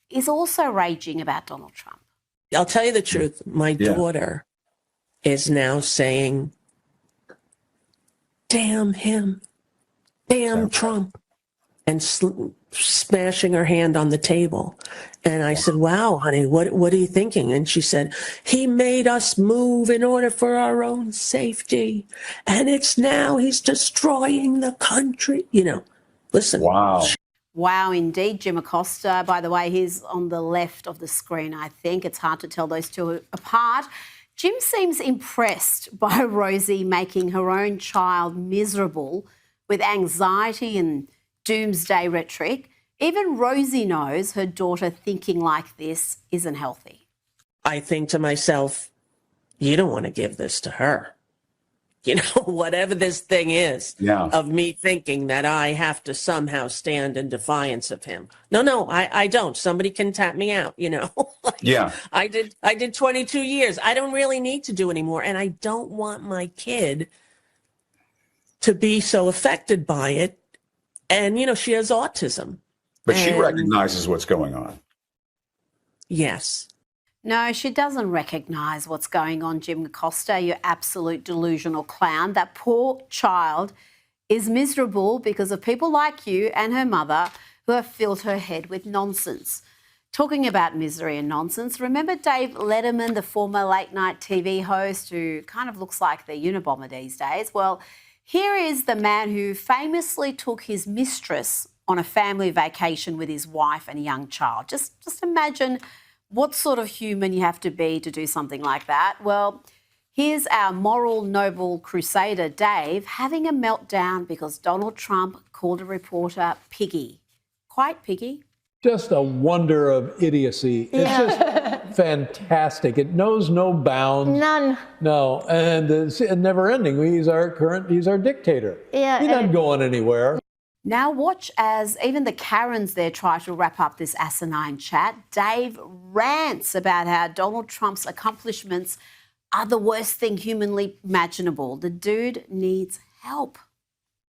is also raging about Donald Trump. I'll tell you the truth. My daughter is now saying, damn him, damn Trump, and smashing her hand on the table. And I said, wow, honey, what are you thinking? And she said, he made us move in order for our own safety. And it's now he's destroying the country. Listen. Wow. Wow, indeed. Jim Acosta, by the way, he's on the left of the screen, I think. It's hard to tell those two apart. Jim seems impressed by Rosie making her own child miserable with anxiety and doomsday rhetoric. Even Rosie knows her daughter thinking like this isn't healthy. I think to myself, you don't want to give this to her. Whatever this thing is of me thinking that I have to somehow stand in defiance of him. No, I don't. Somebody can tap me out, I did 22 years. I don't really need to do anymore. And I don't want my kid to be so affected by it. And, she has autism. But she recognizes what's going on. Yes. No, she doesn't recognise what's going on, Jim Acosta, you absolute delusional clown. That poor child is miserable because of people like you and her mother who have filled her head with nonsense. Talking about misery and nonsense, remember Dave Letterman, the former late-night TV host who kind of looks like the Unabomber these days? Well, here is the man who famously took his mistress on a family vacation with his wife and a young child. Just imagine what sort of human you have to be to do something like that. Well, here's our moral noble crusader, Dave, having a meltdown because Donald Trump called a reporter piggy. Quite piggy. Just a wonder of idiocy. It's just fantastic. It knows no bounds. None. No, and it's never ending. He's our dictator. Yeah, He's not going anywhere. Now watch as even the Karens there try to wrap up this asinine chat. Dave rants about how Donald Trump's accomplishments are the worst thing humanly imaginable. The dude needs help.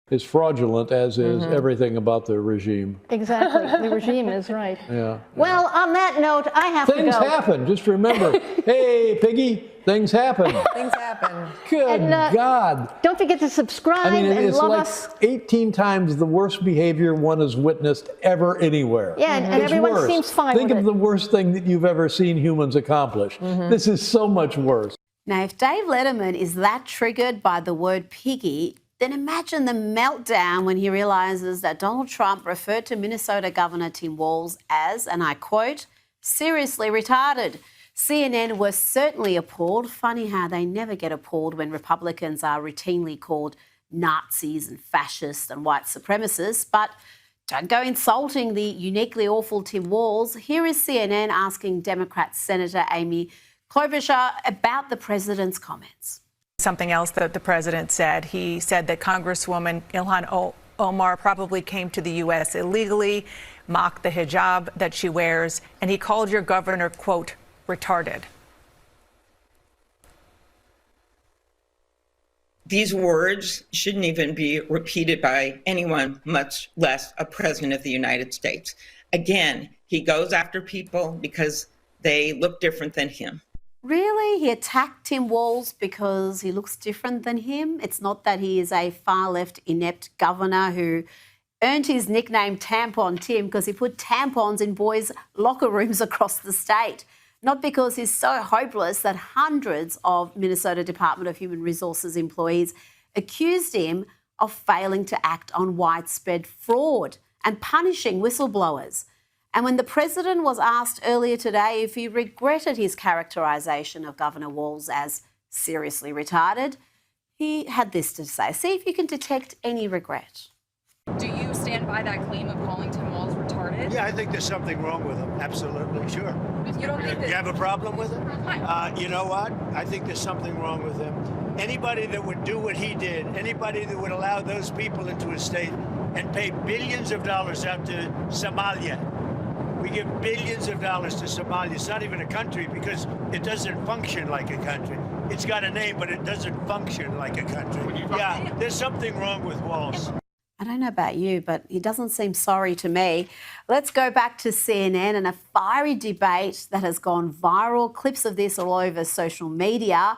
Is fraudulent, as is everything about the regime. Exactly. The regime is right. Yeah. Well, on that note, I have to go. Things happen. Just remember, hey, Piggy, things happen. Things happen. Good God. Don't forget to subscribe I mean, and it's love like us. 18 times the worst behavior one has witnessed ever anywhere. Yeah, and It's everyone worse. seems fine Think with of it. the worst thing that you've ever seen humans accomplish. This is so much worse. Now, if Dave Letterman is that triggered by the word piggy, then imagine the meltdown when he realises that Donald Trump referred to Minnesota Governor Tim Walz as, and I quote, seriously retarded. CNN was certainly appalled. Funny how they never get appalled when Republicans are routinely called Nazis and fascists and white supremacists. But don't go insulting the uniquely awful Tim Walz. Here is CNN asking Democrat Senator Amy Klobuchar about the president's comments. Something else that the president said. He said that Congresswoman Ilhan Omar probably came to the U.S. illegally, mocked the hijab that she wears, and he called your governor, quote, retarded. These words shouldn't even be repeated by anyone, much less a president of the United States. Again, he goes after people because they look different than him. Really? He attacked Tim Walz because he looks different than him? It's not that he is a far-left inept governor who earned his nickname Tampon Tim because he put tampons in boys' locker rooms across the state. Not because he's so hopeless that hundreds of Minnesota Department of Human Resources employees accused him of failing to act on widespread fraud and punishing whistleblowers. And when the president was asked earlier today if he regretted his characterisation of Governor Walz as seriously retarded, he had this to say. See if you can detect any regret. Do you stand by that claim of calling Tim Walz retarded? Yeah, I think there's something wrong with him. Absolutely, sure. You don't think You have a problem with it? You know what? I think there's something wrong with him. Anybody that would do what he did, anybody that would allow those people into his state and pay billions of dollars out to Somalia. We give billions of dollars to Somalia. It's not even a country because it doesn't function like a country. It's got a name, but it doesn't function like a country. Yeah, there's something wrong with Walz. I don't know about you, but he doesn't seem sorry to me. Let's go back to CNN and a fiery debate that has gone viral. Clips of this all over social media.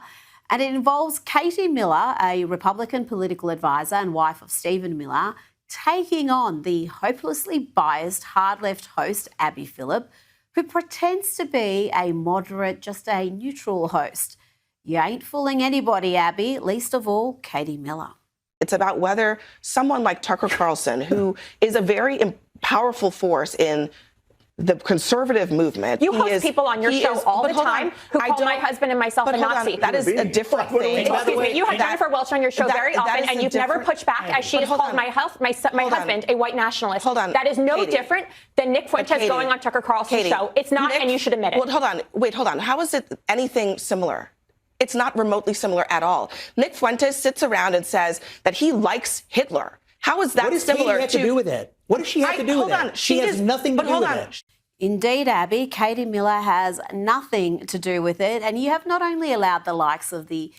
And it involves Katie Miller, a Republican political advisor and wife of Stephen Miller, taking on the hopelessly biased hard-left host, Abby Phillip, who pretends to be a moderate, just a neutral host. You ain't fooling anybody, Abby, least of all Katie Miller. It's about whether someone like Tucker Carlson, who is a very powerful force in the conservative movement. You host people on your show all the time who call my husband and myself a Nazi. That is a different thing. Excuse me, you have Jennifer Welch on your show very often, and you've never pushed back as she has called my husband a white nationalist. Hold on. That is no different than Nick Fuentes going on Tucker Carlson's show. It's not, and you should admit it. Well, hold on. Wait, hold on. How is it anything similar? It's not remotely similar at all. Nick Fuentes sits around and says that he likes Hitler. How is that similar? What does Katie have to do with it? What does she have to do with it? She has nothing to do with it. Indeed, Abby, Katie Miller has nothing to do with it. And you have not only allowed the likes of the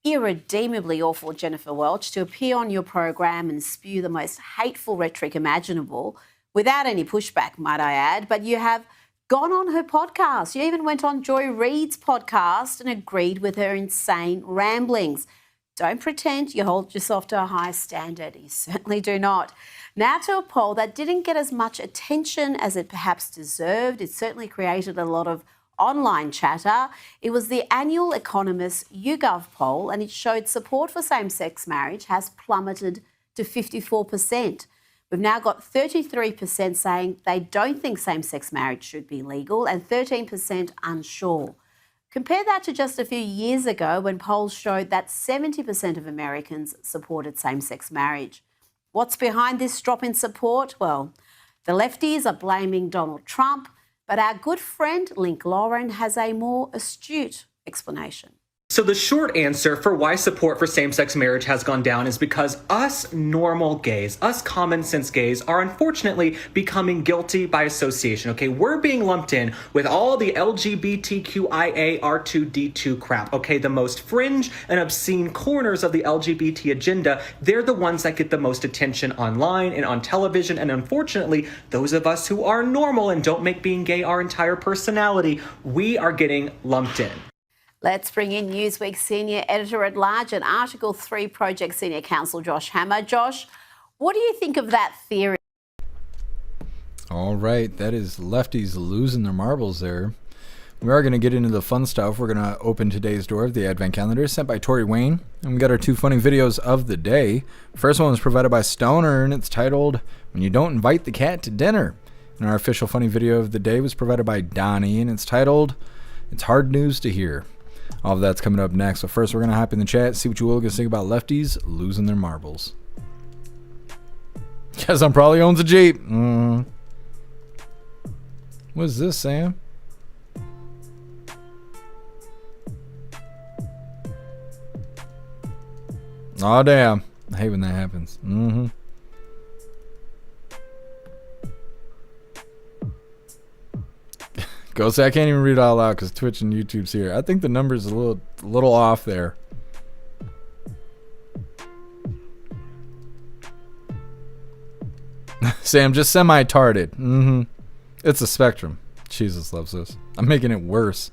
irredeemably awful Jennifer Welch to appear on your program and spew the most hateful rhetoric imaginable, without any pushback, might I add, but you have gone on her podcast. You even went on Joy Reid's podcast and agreed with her insane ramblings. Don't pretend you hold yourself to a high standard. You certainly do not. Now to a poll that didn't get as much attention as it perhaps deserved. It certainly created a lot of online chatter. It was the annual Economist YouGov poll, and it showed support for same-sex marriage has plummeted to 54%. We've now got 33% saying they don't think same-sex marriage should be legal and 13% unsure. Compare that to just a few years ago when polls showed that 70% of Americans supported same-sex marriage. What's behind this drop in support? Well, the lefties are blaming Donald Trump, but our good friend Link Lauren has a more astute explanation. So the short answer for why support for same-sex marriage has gone down is because us normal gays, us common sense gays, are unfortunately becoming guilty by association, okay? We're being lumped in with all the LGBTQIA R2D2 crap, okay? The most fringe and obscene corners of the LGBT agenda, they're the ones that get the most attention online and on television, and unfortunately, those of us who are normal and don't make being gay our entire personality, we are getting lumped in. Let's bring in Newsweek Senior Editor-at-Large and Article 3 Project Senior Counsel Josh Hammer. Josh, what do you think of that theory? All right, that is lefties losing their marbles there. We are going to get into the fun stuff. We're going to open today's door of the Advent Calendar sent by Tori Wayne. And we got our 2 funny videos of the day. First one was provided by Stoner, and it's titled, When You Don't Invite the Cat to Dinner. And our official funny video of the day was provided by Donnie, and it's titled, It's Hard News to Hear. All of that's coming up next. So first, we're going to hop in the chat, see what you Hooligans think about lefties losing their marbles. Guess I'm probably owns a Jeep. What's this, Sam? Oh, damn. I hate when that happens. Go say I can't even read it all out because Twitch and YouTube's here. I think the number's a little off there. Sam, just semi-tarded. It's a spectrum. Jesus loves this. I'm making it worse.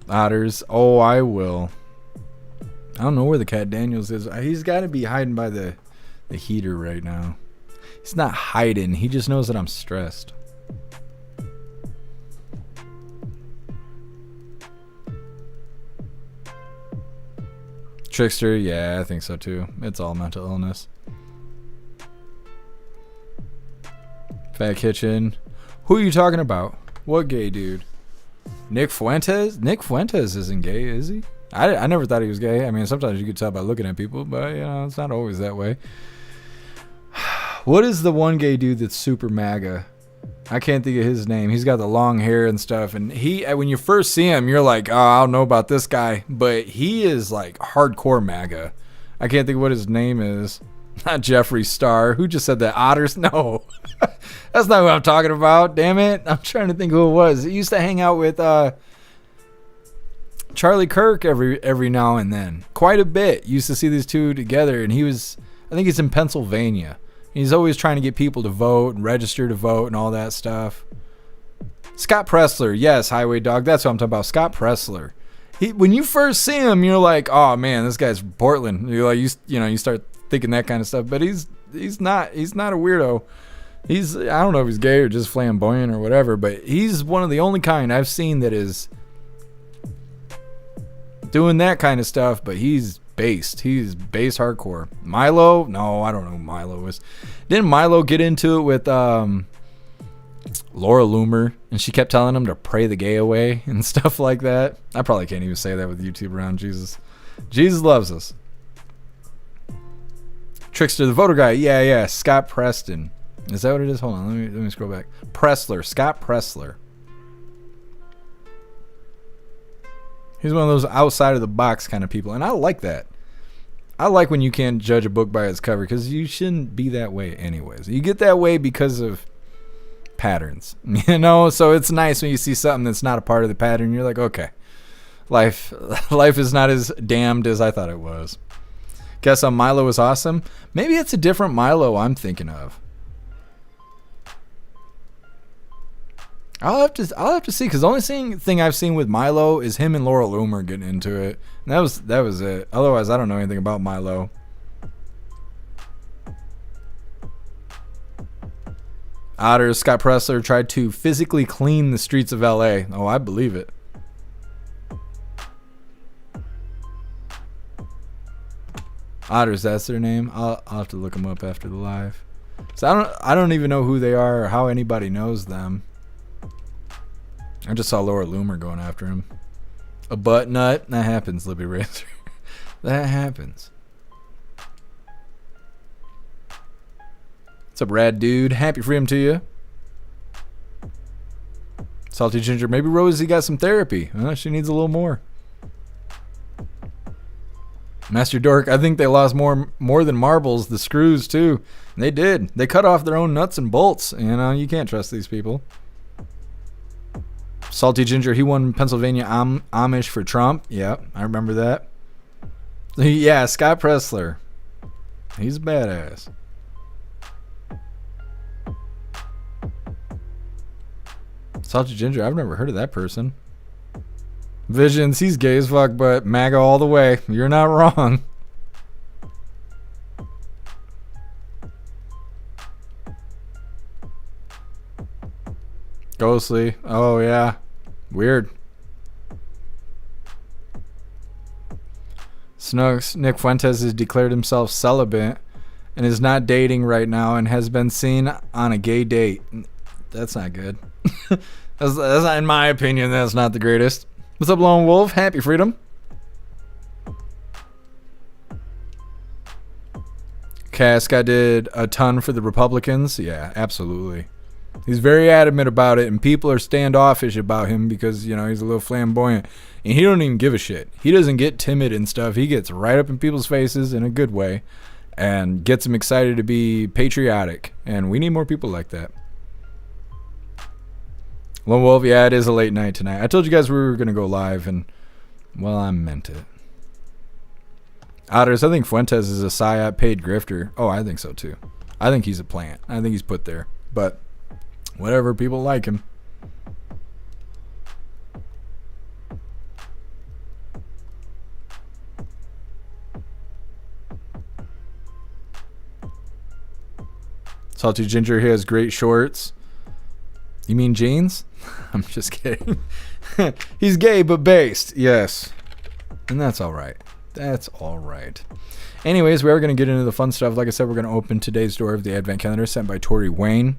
Otters. Oh, I will. I don't know where the Cat Daniels is. He's got to be hiding by the heater right now. He's not hiding. He just knows that I'm stressed. Trickster, yeah, I think so too. It's all mental illness. Fat Kitchen. Who are you talking about? What gay dude? Nick Fuentes? Nick Fuentes isn't gay, is he? I never thought he was gay. I mean, sometimes you could tell by looking at people, but, you know, it's not always that way. What is the one gay dude that's super MAGA? I can't think of his name. He's got the long hair and stuff, and when you first see him, you're like, oh, I don't know about this guy, but he is like hardcore MAGA. I can't think of what his name is. Not Jeffree Star. Who just said that? Otters? No. That's not what I'm talking about. Damn it. I'm trying to think who it was. He used to hang out with Charlie Kirk every now and then. Quite a bit. Used to see these two together, and I think he's in Pennsylvania. He's always trying to get people to vote and register to vote and all that stuff. Scott Pressler. Yes, Highway Dog. That's what I'm talking about. Scott Pressler. When you first see him, you're like, oh man, this guy's from Portland. You're like, you start thinking that kind of stuff, but he's not a weirdo. I don't know if he's gay or just flamboyant or whatever, but he's one of the only kind I've seen that is doing that kind of stuff, but he's based hardcore. Milo? No, I don't know who Milo is. Didn't Milo get into it with Laura Loomer, and she kept telling him to pray the gay away and stuff like that? I probably can't even say that with YouTube around. Jesus loves us. Trickster, the voter guy. Yeah. Scott Preston. Is that what it is? Hold on. Let me scroll back. Pressler. Scott Pressler. He's one of those outside of the box kind of people. And I like that. I like when you can't judge a book by its cover, because you shouldn't be that way anyways. You get that way because of patterns. So it's nice when you see something that's not a part of the pattern. You're like, okay. Life is not as damned as I thought it was. Guess Milo is awesome. Maybe it's a different Milo I'm thinking of. I'll have to see, because the only thing I've seen with Milo is him and Laura Loomer getting into it. And that was it. Otherwise, I don't know anything about Milo. Otter, Scott Pressler tried to physically clean the streets of LA. Oh, I believe it. Otters, that's their name. I'll have to look them up after the live. So I don't even know who they are or how anybody knows them. I just saw Laura Loomer going after him. A butt nut? That happens, Libby Razor. That happens. What's up, rad dude? Happy freedom to you. Salty Ginger. Maybe Rosie got some therapy. She needs a little more. Master Dork. I think they lost more than marbles. The screws, too. And they did. They cut off their own nuts and bolts. You can't trust these people. Salty Ginger. He won Pennsylvania Amish for Trump. Yeah, I remember that. Yeah, Scott Pressler. He's a badass. Salty Ginger, I've never heard of that person. Visions, he's gay as fuck, but MAGA all the way. You're not wrong. Ghostly. Oh, yeah. Weird. Snooks. Nick Fuentes has declared himself celibate and is not dating right now and has been seen on a gay date. That's not good. that's not, in my opinion, that's not the greatest. What's up, Lone Wolf? Happy freedom. Casca did a ton for the Republicans. Yeah, absolutely. He's very adamant about it, and people are standoffish about him because, he's a little flamboyant. And he don't even give a shit. He doesn't get timid and stuff. He gets right up in people's faces in a good way and gets them excited to be patriotic. And we need more people like that. Lone Wolf, yeah, it is a late night tonight. I told you guys we were going to go live, and, well, I meant it. Otters, I think Fuentes is a PSYOP paid grifter. Oh, I think so, too. I think he's a plant. I think he's put there. But, whatever, people like him. Salty Ginger, he has great shorts. You mean jeans? I'm just kidding. He's gay but based. Yes. And that's all right. That's all right. Anyways, we are going to get into the fun stuff. Like I said, we're going to open today's door of the Advent Calendar sent by Tori Wayne.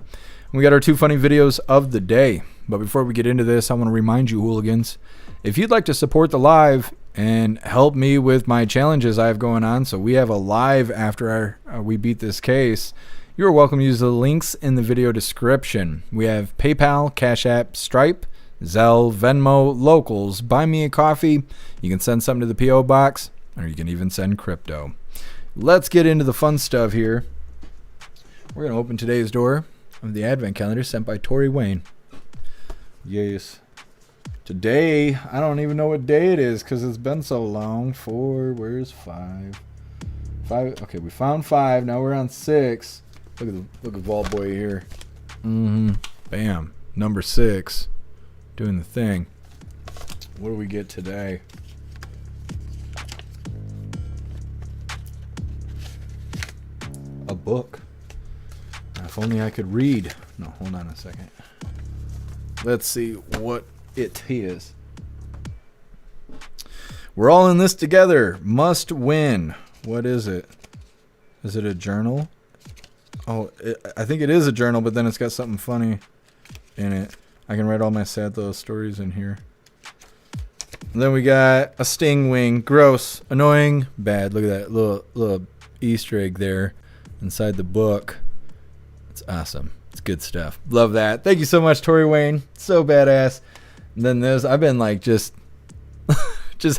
We got our 2 funny videos of the day. But before we get into this, I want to remind you, hooligans, if you'd like to support the live and help me with my challenges I have going on, so we have a live after we beat this case, you're welcome to use the links in the video description. We have PayPal, Cash App, Stripe, Zelle, Venmo, Locals, Buy Me a Coffee. You can send something to the P.O. Box, or you can even send crypto. Let's get into the fun stuff here. We're going to open today's door of the Advent Calendar sent by Tori Wayne. Yes. Today, I don't even know what day it is because it's been so long. 4, where's 5? 5, okay, we found 5. Now we're on 6. Look at Vault Boy here. Bam. Number 6. Doing the thing. What do we get today? A book. If only I could read. No, hold on a second. Let's see what it is. We're all in this together. Must win. What is it? Is it a journal? Oh, I think it is a journal, but then it's got something funny in it. I can write all my sad little stories in here. And then we got a sting wing. Gross. Annoying. Bad. Look at that little Easter egg there inside the book. It's awesome. It's good stuff. Love that. Thank you so much, Tori Wayne. So badass. And then this, I've been like just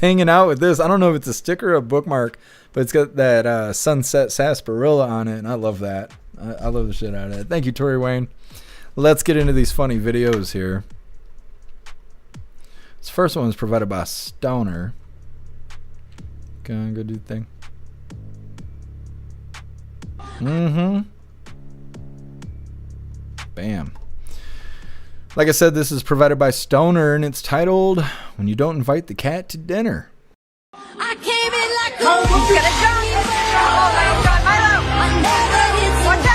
hanging out with this. I don't know if it's a sticker or a bookmark, but it's got that sunset sarsaparilla on it, and I love that. I love the shit out of it. Thank you, Tori Wayne. Let's get into these funny videos here. This first one is provided by Stoner. Go do the thing. Bam. Like I said, this is provided by Stoner, and it's titled "When You Don't Invite the Cat to Dinner." I came in like who's gonna jump? Oh my God, Milo! Watch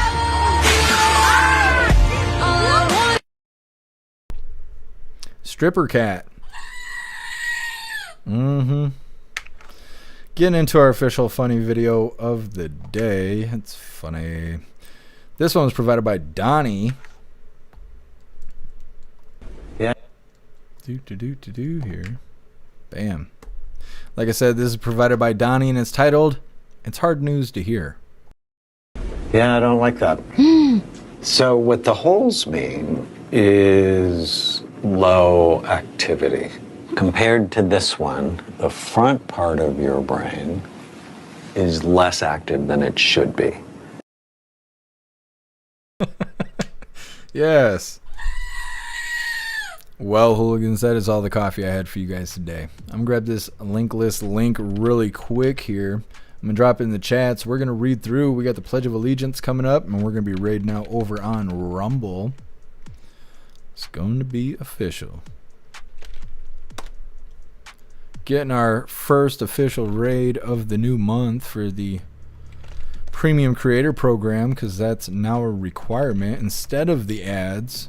out! Stripper cat. Getting into our official funny video of the day. It's funny. This one was provided by Donnie. Yeah. Do here. Bam. Like I said, this is provided by Donnie, and it's titled, "It's Hard News to Hear." Yeah, I don't like that. So what the holes mean is low activity. Compared to this one, the front part of your brain is less active than it should be. Yes. Well, hooligans, that is all the coffee I had for you guys today. I'm going to grab this linkless link really quick here. I'm going to drop it in the chats. We're going to read through. We got the Pledge of Allegiance coming up, and we're going to be raiding out over on Rumble. It's going to be official. Getting our first official raid of the new month for the Premium Creator Program, because that's now a requirement instead of the ads.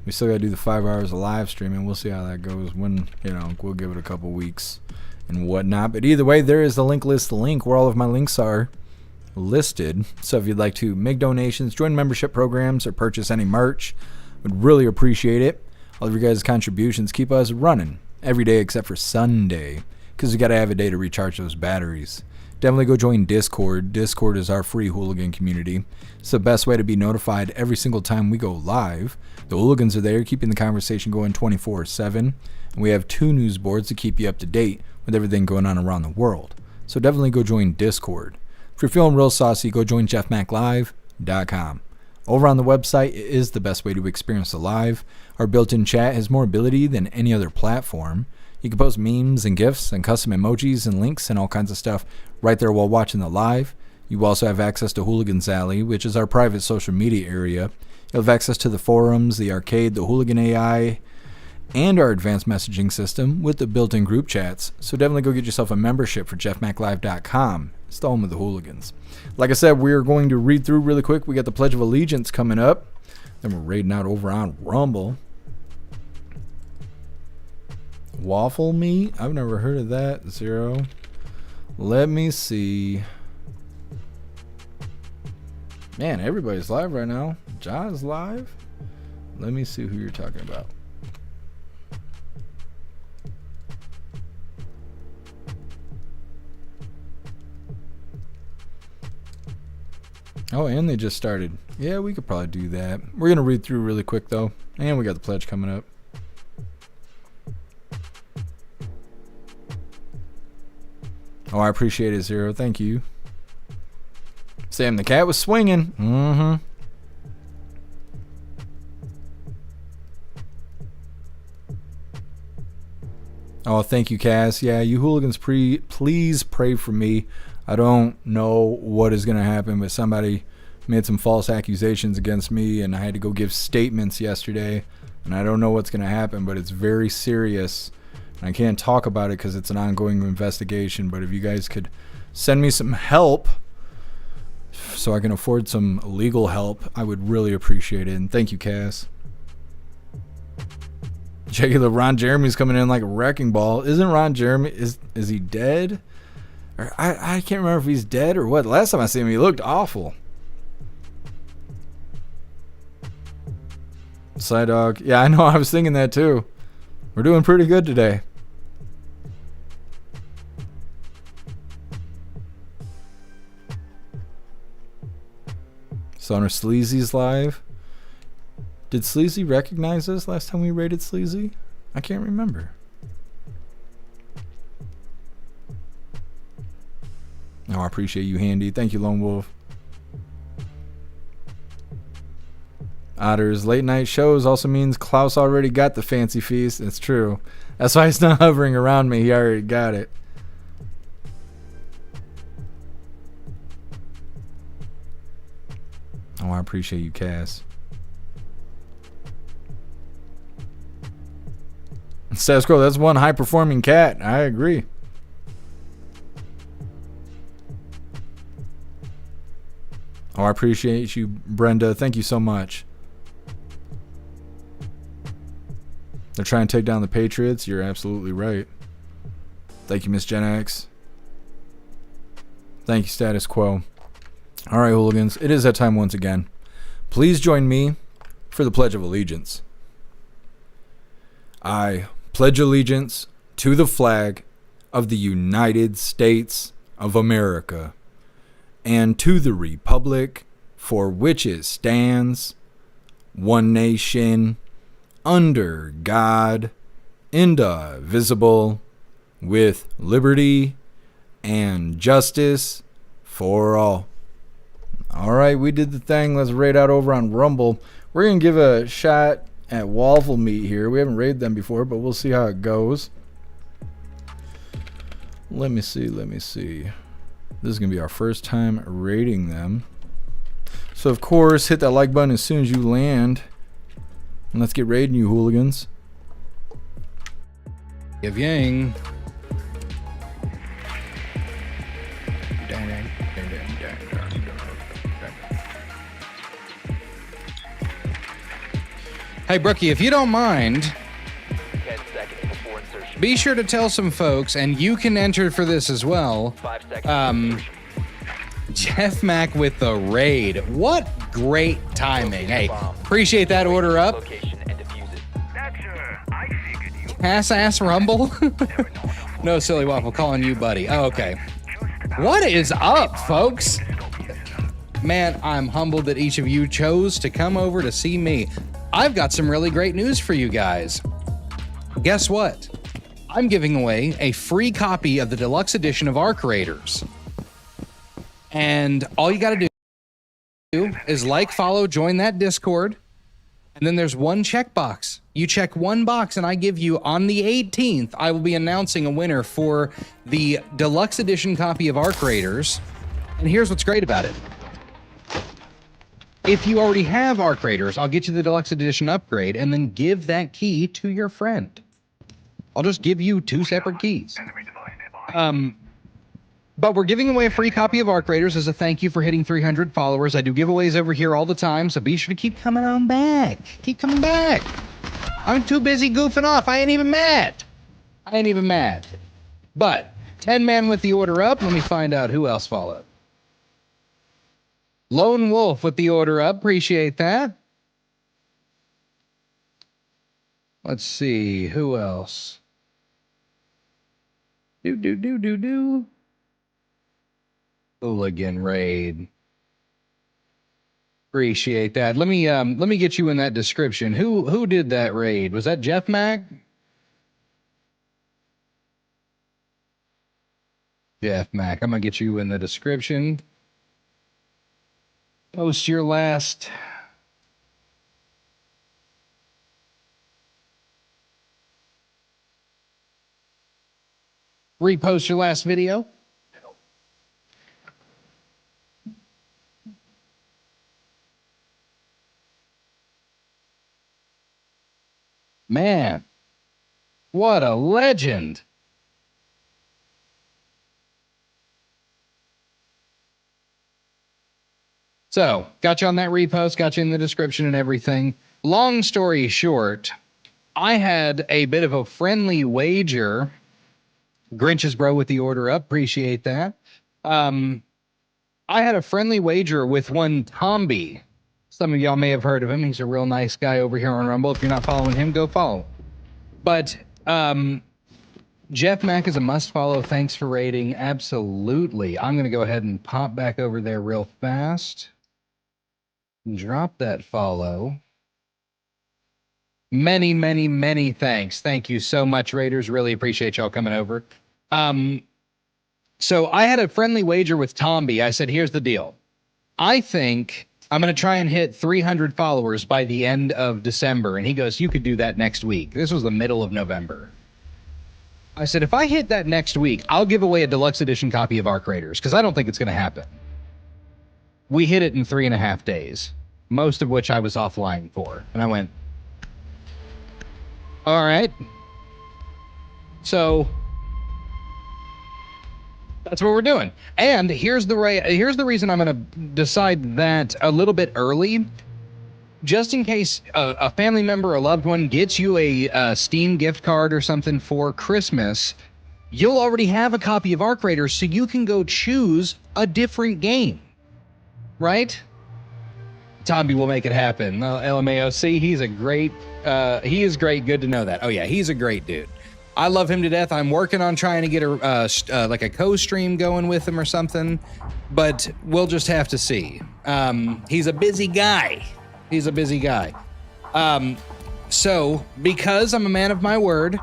We still got to do the 5 hours of live streaming. We'll see how that goes when, we'll give it a couple weeks and whatnot. But either way, there is the link where all of my links are listed. So if you'd like to make donations, join membership programs, or purchase any merch, would really appreciate it. All of your guys' contributions keep us running every day except for Sunday, because we got to have a day to recharge those batteries. Definitely go join Discord. Discord is our free hooligan community. It's the best way to be notified every single time we go live. The hooligans are there keeping the conversation going 24/7. And we have 2 news boards to keep you up to date with everything going on around the world. So definitely go join Discord. If you're feeling real saucy, go join jeffmaclive.com. Over on the website, it is the best way to experience the live. Our built-in chat has more ability than any other platform. You can post memes and GIFs and custom emojis and links and all kinds of stuff right there while watching the live. You also have access to Hooligans Alley, which is our private social media area. You'll have access to the forums, the arcade, the Hooligan AI, and our advanced messaging system with the built-in group chats. So definitely go get yourself a membership for jeffmaclive.com. It's the home of the hooligans. Like I said, we're going to read through really quick. We got the Pledge of Allegiance coming up. Then we're raiding out over on Rumble. Waffle meat? I've never heard of that. Zero. Let me see. Man, everybody's live right now. John's live. Let me see who you're talking about. Oh, and they just started. Yeah, we could probably do that. We're going to read through really quick, though. And we got the pledge coming up. Oh, I appreciate it, Zero. Thank you. Sam the cat was swinging. Oh, thank you, Cass. Yeah, you hooligans, please pray for me. I don't know what is going to happen, but somebody made some false accusations against me, and I had to go give statements yesterday, and I don't know what's going to happen, but it's very serious. And I can't talk about it because it's an ongoing investigation, but if you guys could send me some help so I can afford some legal help, I would really appreciate it. And thank you, Cass. Jagular Ron Jeremy's coming in like a wrecking ball. Isn't Ron Jeremy, is he dead? Or I can't remember if he's dead or what. Last time I seen him, he looked awful. Side dog. Yeah, I know. I was thinking that too. We're doing pretty good today. Sonar Sleazy's live. Did Sleazy recognize us last time we raided Sleazy? I can't remember. Oh, I appreciate you, Handy. Thank you, Lone Wolf. Otter's late night shows also means Klaus already got the fancy feast. It's true. That's why he's not hovering around me. He already got it. Oh, I appreciate you, Cass. Status quo, that's one high-performing cat. I agree. Oh, I appreciate you, Brenda. Thank you so much. They're trying to take down the Patriots. You're absolutely right. Thank you, Miss Gen X. Thank you, Status Quo. All right, hooligans. It is that time once again. Please join me for the Pledge of Allegiance. I pledge allegiance to the flag of the United States of America and to the republic for which it stands, one nation, under God, indivisible, with liberty and justice for all. All right, we did the thing. Let's raid out over on Rumble. We're going to give a shot at Waffle Meat here. We haven't raided them before, but we'll see how it goes. Let me see. This is going to be our first time raiding them. So, of course, hit that like button as soon as you land. And let's get raiding, you hooligans. Give yang. Hey, Brookie, if you don't mind, be sure to tell some folks, and you can enter for this as well. Jeff Mac with the raid. What great timing. Hey, appreciate that order up. Ass Rumble? No, Silly Waffle, calling you buddy. Oh, okay. What is up, folks? Man, I'm humbled that each of you chose to come over to see me. I've got some really great news for you guys. Guess what? I'm giving away a free copy of the deluxe edition of Arc Raiders. And all you got to do is like, follow, join that Discord. And then there's one checkbox. You check one box and I give you, on the 18th, I will be announcing a winner for the deluxe edition copy of Arc Raiders. And here's what's great about it. If you already have Arc Raiders, I'll get you the deluxe edition upgrade and then give that key to your friend. I'll just give you 2 separate keys. But we're giving away a free copy of Arc Raiders as a thank you for hitting 300 followers. I do giveaways over here all the time, so be sure to keep coming on back. Keep coming back. I'm too busy goofing off. I ain't even mad. But 10 man with the order up. Let me find out who else followed. Lone Wolf with the order up. Appreciate that. Let's see. Who else? Hooligan raid. Appreciate that. Let me get you in that description. Who did that raid? Was that Jeff Mac? Jeff Mac. I'm gonna get you in the description. Post your last. Repost your last video. Man, what a legend. So, got you on that repost, got you in the description and everything. Long story short, I had a bit of a friendly wager. Grinch's bro with the order up, appreciate that. I had a friendly wager with one Tomby. Some of y'all may have heard of him. He's a real nice guy over here on Rumble. If you're not following him, go follow. But Jeff Mac is a must follow. Thanks for rating. Absolutely. I'm going to go ahead and pop back over there real fast. Drop that follow. Many, many, many thanks. Thank you so much, Raiders. Really appreciate y'all coming over. So I had a friendly wager with Tomby. I said, here's the deal. I think I'm going to try and hit 300 followers by the end of December. And he goes, you could do that next week. This was the middle of November. I said, if I hit that next week, I'll give away a deluxe edition copy of Arc Raiders, because I don't think it's going to happen. We hit it in 3.5 days, most of which I was offline for. And I went, all right, So that's what we're doing. And here's the reason I'm going to decide that a little bit early, just in case a family member or loved one gets you a Steam gift card or something for Christmas. You'll already have a copy of Arc Raiders, so you can go choose a different game, right? Tomby will make it happen. LMAOC, he is great. Good to know that. Oh yeah, he's a great dude. I love him to death. I'm working on trying to get like a co-stream going with him or something, but we'll just have to see. He's a busy guy. So because I'm a man of my word,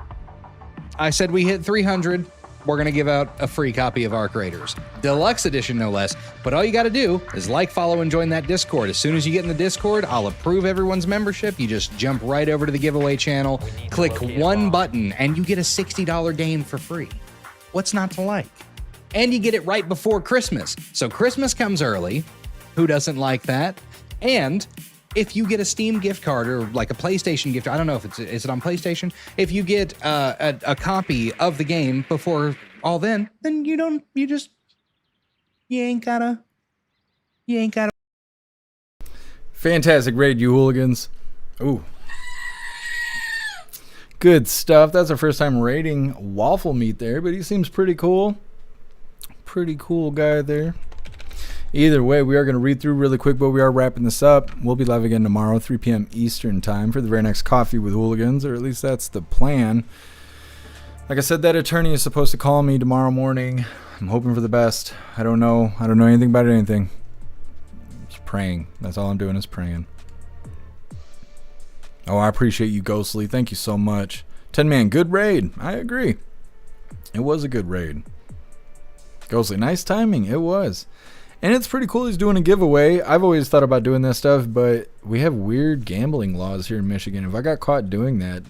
I said we hit 300. We're going to give out a free copy of Arc Raiders. Deluxe edition, no less. But all you got to do is like, follow, and join that Discord. As soon as you get in the Discord, I'll approve everyone's membership. You just jump right over to the giveaway channel, click one button, and you get a $60 game for free. What's not to like? And you get it right before Christmas. So Christmas comes early. Who doesn't like that? And if you get a Steam gift card or like a PlayStation gift, I don't know if is it on PlayStation? If you get a copy of the game before all then you ain't gotta. Fantastic raid, you hooligans. Ooh. Good stuff. That's our first time raiding Waffle Meat there, but he seems pretty cool. Pretty cool guy there. Either way, we are going to read through really quick, but we are wrapping this up. We'll be live again tomorrow, 3 p.m. Eastern time for the very next Coffee with Hooligans, or at least that's the plan. Like I said, that attorney is supposed to call me tomorrow morning. I'm hoping for the best. I don't know anything about anything. Just praying. That's all I'm doing is praying. Oh, I appreciate you, Ghostly. Thank you so much. 10-man, good raid. I agree. It was a good raid. Ghostly, nice timing. It was. And it's pretty cool he's doing a giveaway. I've always thought about doing that stuff, but we have weird gambling laws here in Michigan. If I got caught doing that,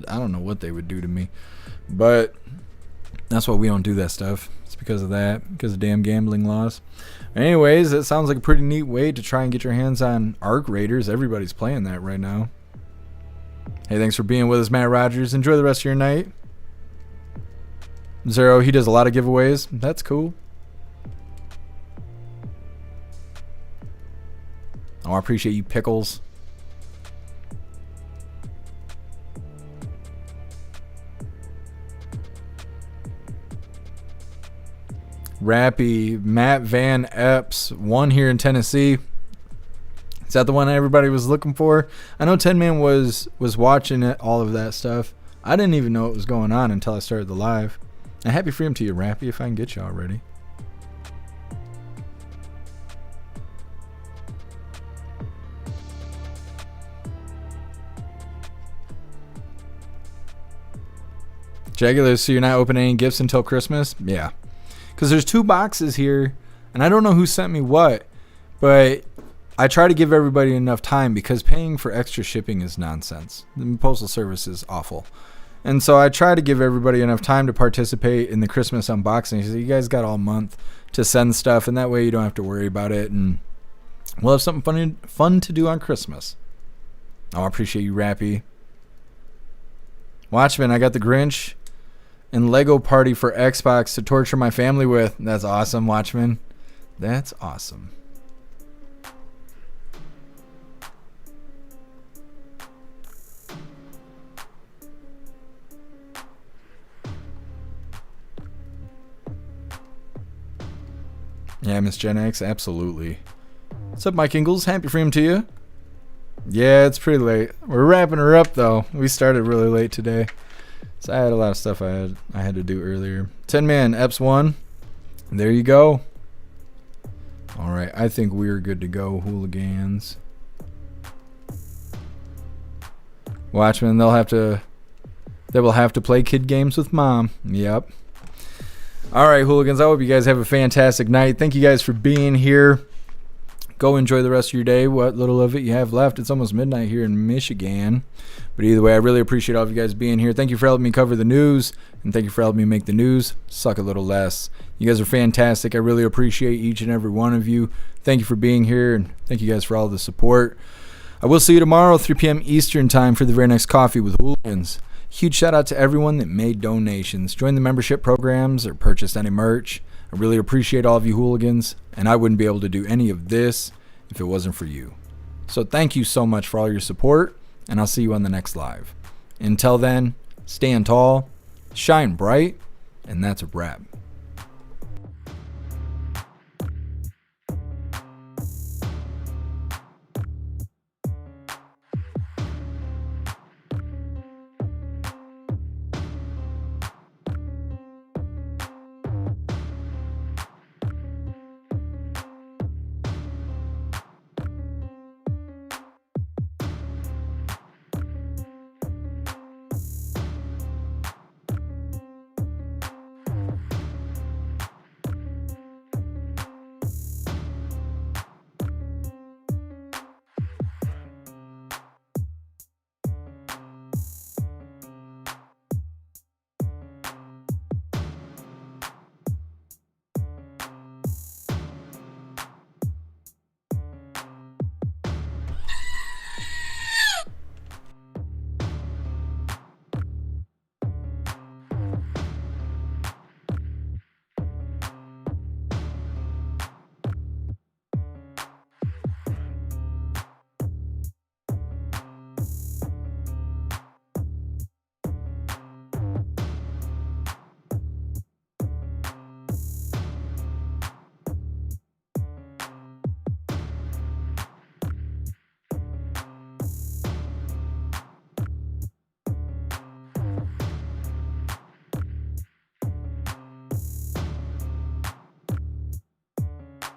I don't know what they would do to me. But that's why we don't do that stuff. It's because of that, because of damn gambling laws. Anyways, it sounds like a pretty neat way to try and get your hands on Arc Raiders. Everybody's playing that right now. Hey, thanks for being with us, Matt Rogers. Enjoy the rest of your night. Zero, he does a lot of giveaways. That's cool. Oh, I appreciate you, Pickles. Rappy, Matt Van Epps, one here in Tennessee. Is that the one everybody was looking for? I know 10-man was watching it, all of that stuff. I didn't even know what was going on until I started the live. And happy freedom to you, Rappy, if I can get you already. Jagular, so you're not opening any gifts until Christmas? Yeah. Because there's 2 boxes here, and I don't know who sent me what, but I try to give everybody enough time because paying for extra shipping is nonsense. The Postal Service is awful. And so I try to give everybody enough time to participate in the Christmas unboxing. So you guys got all month to send stuff, and that way you don't have to worry about it, and we'll have something fun to do on Christmas. Oh, I appreciate you, Rappy. Watchman, I got the Grinch and Lego Party for Xbox to torture my family with. That's awesome, Watchman. That's awesome. Yeah, Miss Gen X, absolutely. What's up, Mike Ingalls? Happy freedom to you. Yeah, it's pretty late. We're wrapping her up, though. We started really late today. So I had a lot of stuff I had to do earlier. 10-man, Eps 1. There you go. All right, I think we're good to go, hooligans. Watchmen, they will have to play kid games with mom. Yep. All right, hooligans, I hope you guys have a fantastic night. Thank you guys for being here. Go enjoy the rest of your day, what little of it you have left. It's almost midnight here in Michigan. But either way, I really appreciate all of you guys being here. Thank you for helping me cover the news, and thank you for helping me make the news suck a little less. You guys are fantastic. I really appreciate each and every one of you. Thank you for being here, and thank you guys for all the support. I will see you tomorrow, 3 p.m. Eastern time for the very next Coffee with Hooligans. Huge shout out to everyone that made donations, joined the membership programs, or purchased any merch. I really appreciate all of you hooligans, and I wouldn't be able to do any of this if it wasn't for you. So thank you so much for all your support, and I'll see you on the next live. Until then, stand tall, shine bright, and that's a wrap.